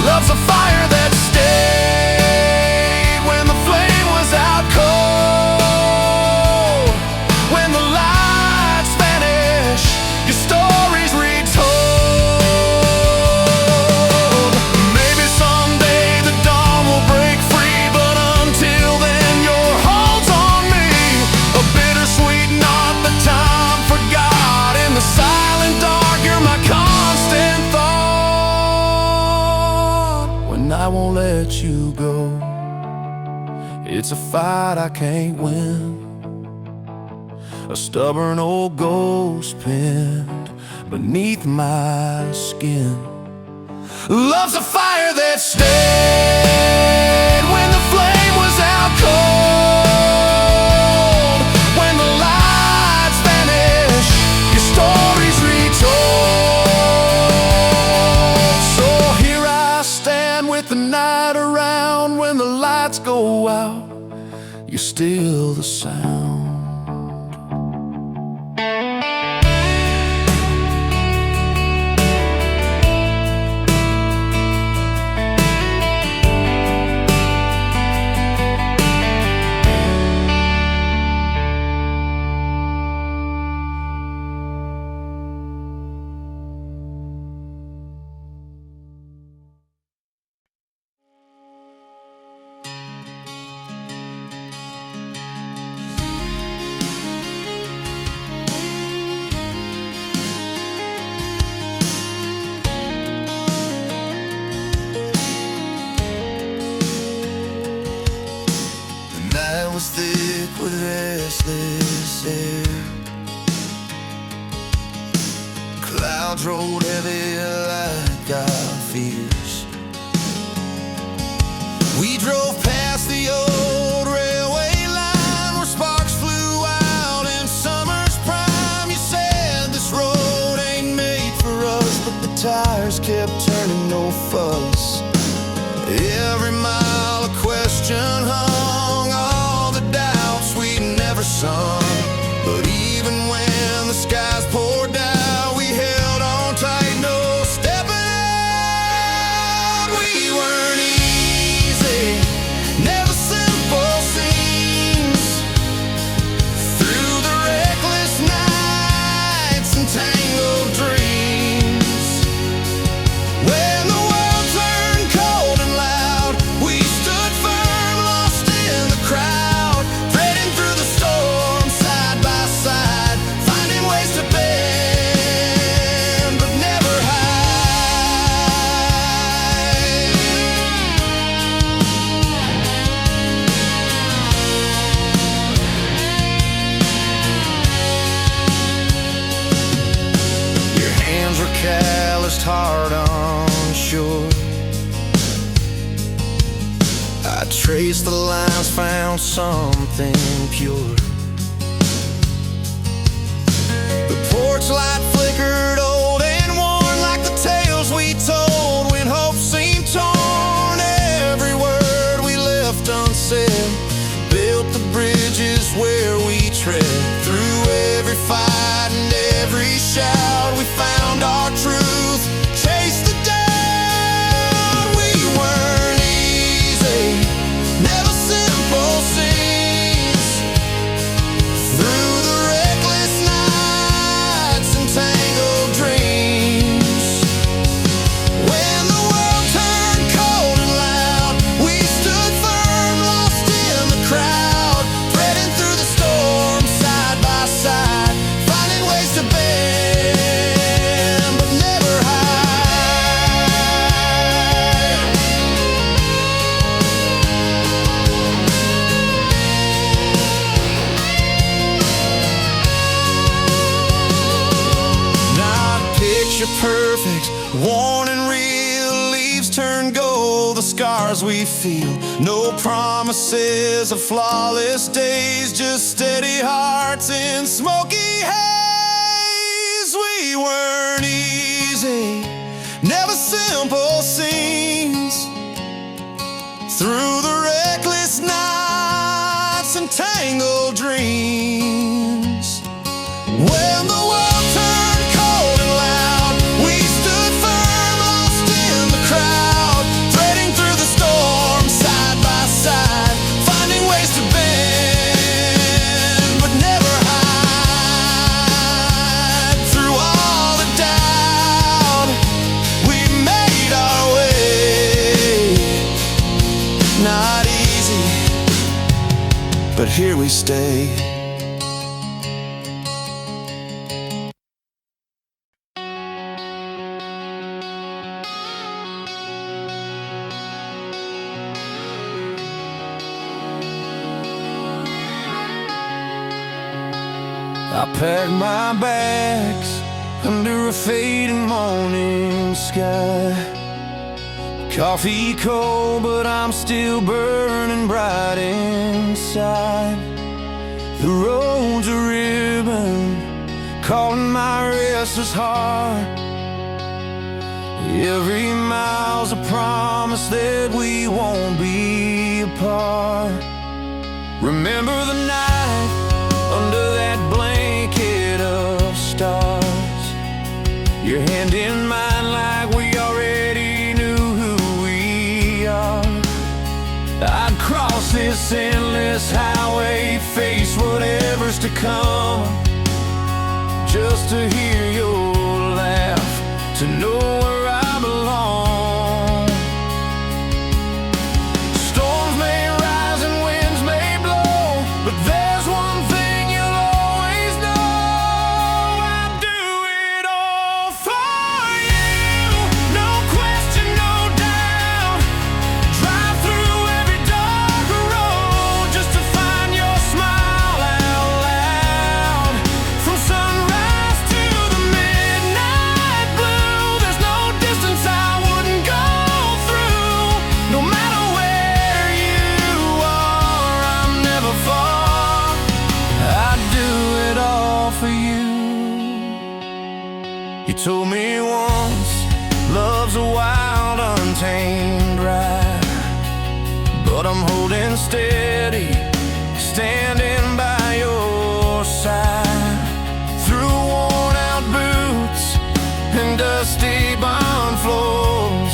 Love's a fire that stayed when the flame was out cold. When the lights vanish, your story's retold. Maybe someday the dawn will break free, but until then your hold's on me. A bittersweet knot that time forgot. In the silent dark, you're my constant thought. When I won't let you go, it's a fight I can't win. A stubborn old ghost pinned beneath my skin. Love's a fire that stayed when the flame was out cold. When the lights vanish, your story's retold. So here I stand with the night around. When the lights go out, you're still the sound. Was thick with restless air. Clouds rolled heavy like our fears. We drove past the old railway line where sparks flew out in summer's prime. You said this road ain't made for corners kept turning, no fuss. Every mile a question hung, all the doubts we never sung. But even when the skies poured down, we held on tight, no stepping out. We weren't easy, never simple scenes. Through the reckless nights and tangled dreams, when the world turned cold and loud, we stood firm, lost in the crowd, threading through the storm side by side, finding ways to bend but never hide. Your hands were calloused, heart unsure. I traced the lines, found something pure. The porch light flickered, old and worn, like the tales we told when hope seemed torn. Every word we left unsaid built the bridges where we tread. Through every fight and every shout, we found our truth, chased the doubt. We weren't easy, never simple scenes. Through the reckless nights and tangled dreams, when the world turned cold and loud, we stood firm, lost in the crowd, threading through the storm side by side, finding ways to bend but never hide. Not picture perfect, worn and real, leaves turn gold, the scars we feel. No promises of flawless days, just steady hearts in smoky haze. We weren't easy, never simple scenes. Through the reckless nights and tangled dreams, when the world turned cold and loud, we stood firm, lost in the crowd, threading through the storm side by side, finding ways to bend but never hide. Through all the doubt, we made our way. Not easy, but here we stay. I packed my bags under a fading morning sky. Coffee cold, but I'm still burning bright inside. The road's a ribbon, calling my restless heart. Every mile's a promise that we won't be apart. Remember the night under that blanket of stars, your hand in mine like we already knew who we are. I'd cross this endless highway, face whatever's to come, just to hear your laugh, to know where I belong. Storms may rise and winds may blow, but there's one thing you'll always know: I'd do it all for you. No question, no doubt. Drive through every dark road just to find your smile out loud. From sunrise to the midnight blue, there's no distance I wouldn't go through. No matter where you are, I'm never far. I'd do it all for you. You told me once, love and steady, standing by your side. Through worn out boots and dusty barn floors,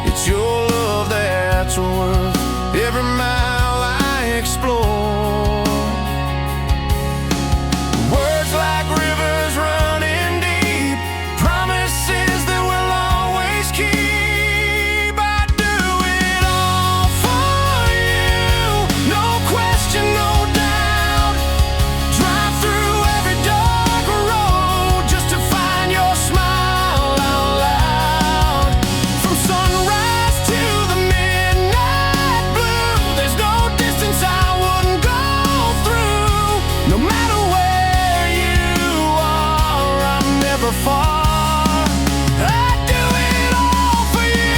it's your love that's worth every mile I explore. Words like rivers running deep, promises that we'll always keep. I'd do it all for you, no question, no doubt. Drive through every dark road just to find your smile out loud. From sunrise to the midnight blue, there's no distance I wouldn't go through. No matter where you are, I'm never far. I'd do it all for you.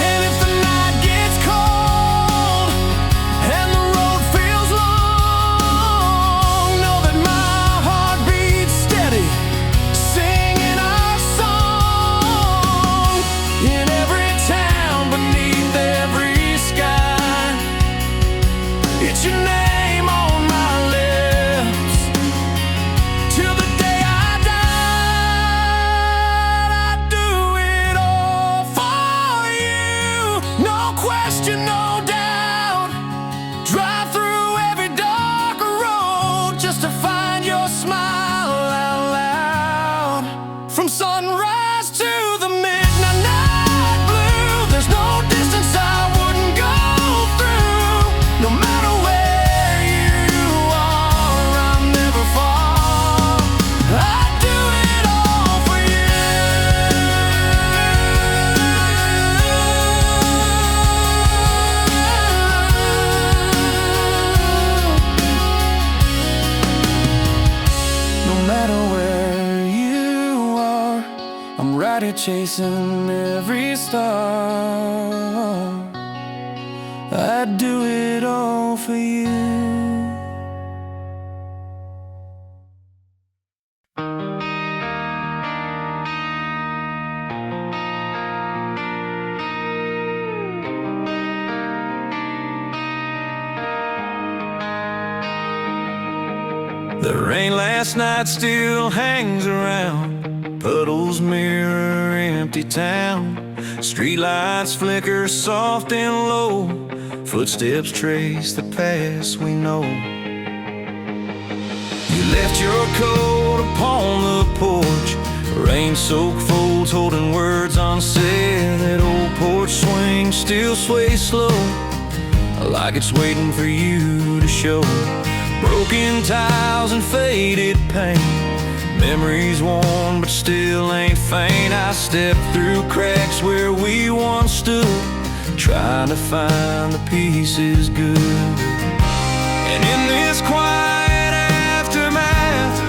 And if the night gets cold and the road feels long, know that my heart beats steady, singing our song. In every town, beneath every sky, it's your name on my lips. Till the day I died, I'd do it all for you, no question, no doubt. Drive through every dark road just to find your smile out loud. From sunrise to the midnight blue, there's no distance I wouldn't go through. No matter where you are, I'm never far. I'd do it all for you. No matter where you are, I'm right here chasing every star. I'd do it all for you. The rain last night still hangs around, puddles mirror empty town. Streetlights flicker soft and low, footsteps trace the past we know. You left your coat upon the porch, rain-soaked folds holding words unsaid. That old porch swing still sways slow, like it's waiting for you to show. Broken tiles and faded paint, memories worn but still ain't faint. I stepped through cracks where we once stood, trying to find the pieces good. And in this quiet aftermath,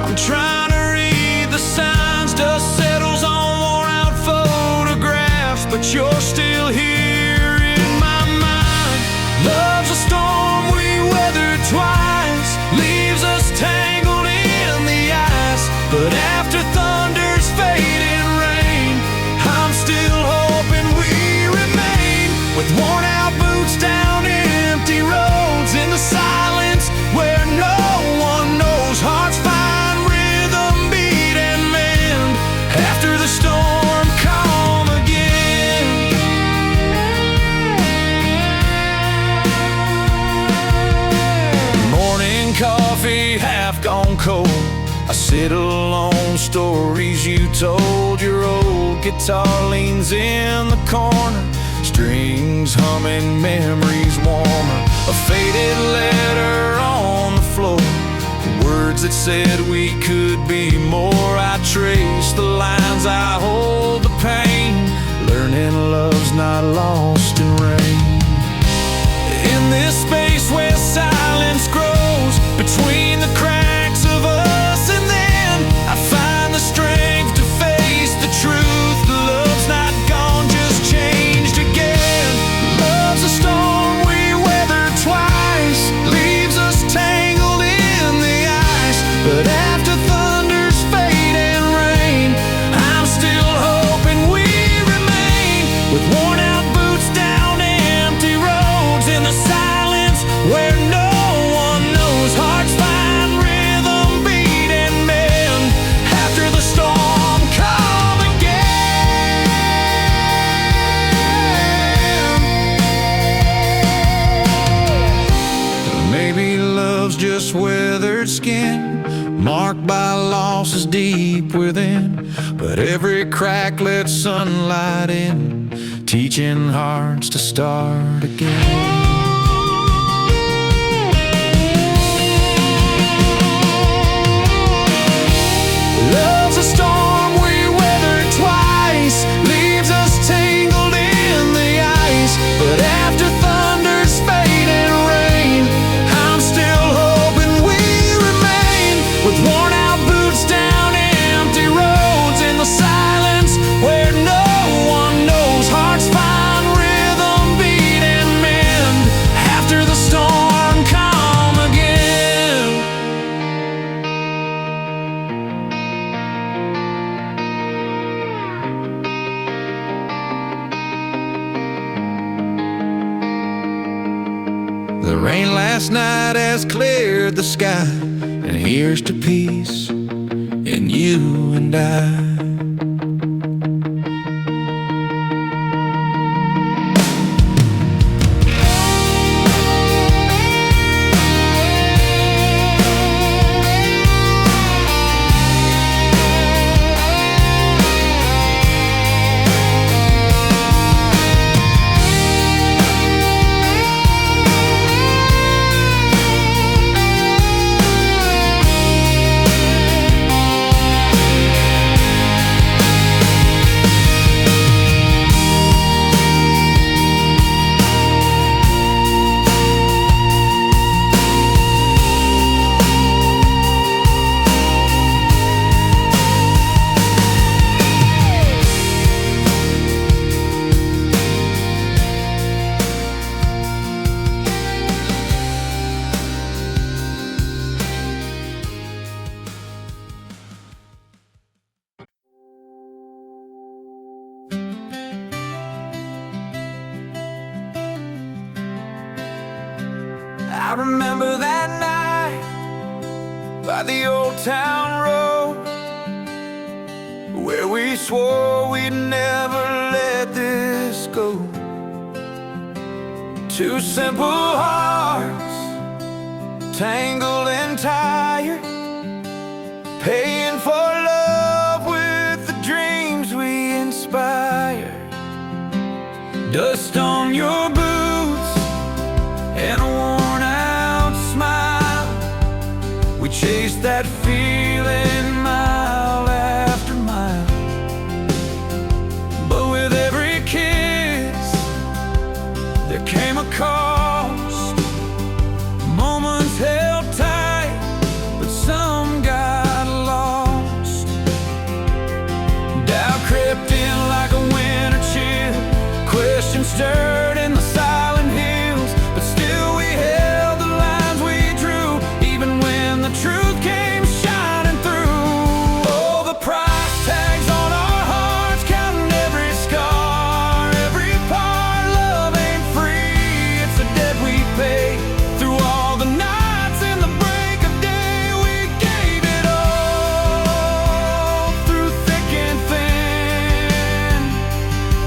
I'm trying to read the signs. Dust settles on worn out photographs, but you're still here in my mind. Love's a storm we weathered twice, leaves us tangled in the ice. But after thunder's fading rain, I'm still hoping we remain. With worn out boots down empty roads, in the silence where no one knows, hearts find rhythm, beat and mend. After the storm, calm again. Morning coffee half gone cold, I sit alone, stories you told. Your old guitar leans in the corner, strings humming, memories warmer. A faded letter on the floor, words that said we could be more. I trace the lines, I hold the pain, learning love's not lost in rain. In this space where silence grows between the cracks of us, and then I find the strength to face the truth. Love's not gone, just changed again. Love's a storm we weathered twice, leaves us tangled in the ice. But after thunder's fade and rain, by losses deep within, but every crack lets sunlight in, teaching hearts to start again. Love's a storm we weathered twice, leaves us tangled in the ice, but after thunder's fade and rain, I'm still hoping we remain, with worn out boots down empty roads in the silence where no one knows. Hearts find rhythm, beat and mend after the storm come again. The rain last night has cleared the sky, and here's to peace in you and I. I remember that night by the old town road, where we swore we'd never let this go. Two simple hearts, tangled and tired, paying for love with the dreams we inspired. Dust on your boots and a worn out smile, we chased that feeling mile after mile. But with every kiss there came a cost. Moments held tight, but some got lost. Doubt crept in like a winter chill, questions stirred in the silent hills, but still we held the lines we drew, even when the truth came shining through. Oh, the price tags on our hearts, counting every scar, every part. Love ain't free, it's a debt we pay. Through all the nights and the break of day, we gave it all, through thick and thin.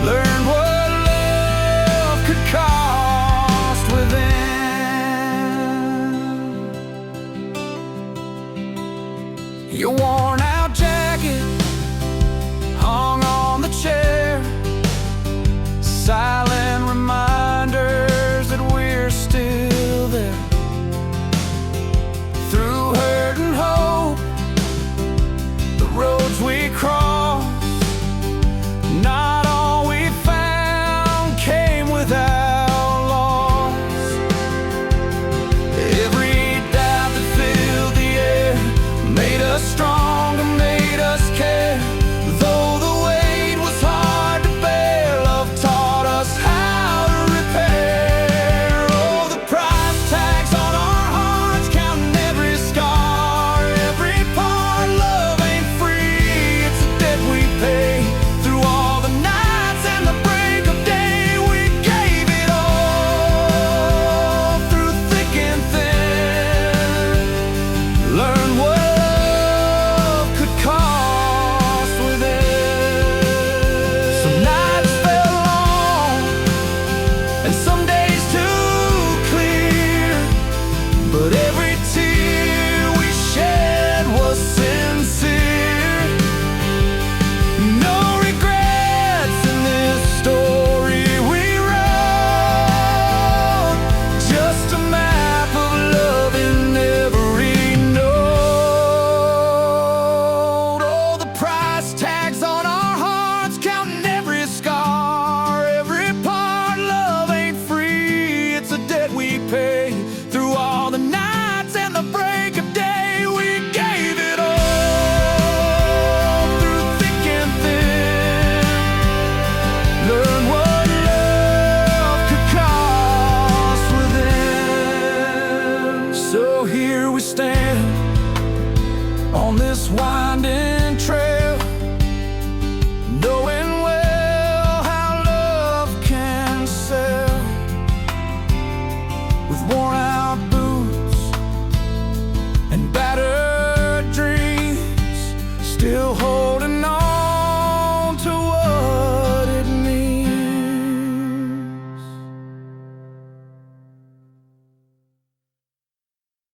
Learned what love could cost within. Your worn out jacket hung on the chair, silent reminders that we're still there. Through hurt and hope, the roads we crossed, not all we found came without loss. Every doubt that filled the air made us stronger, made us care. stand on this winding trail, knowing well how love can sell. With worn out boots and battered dreams, still holding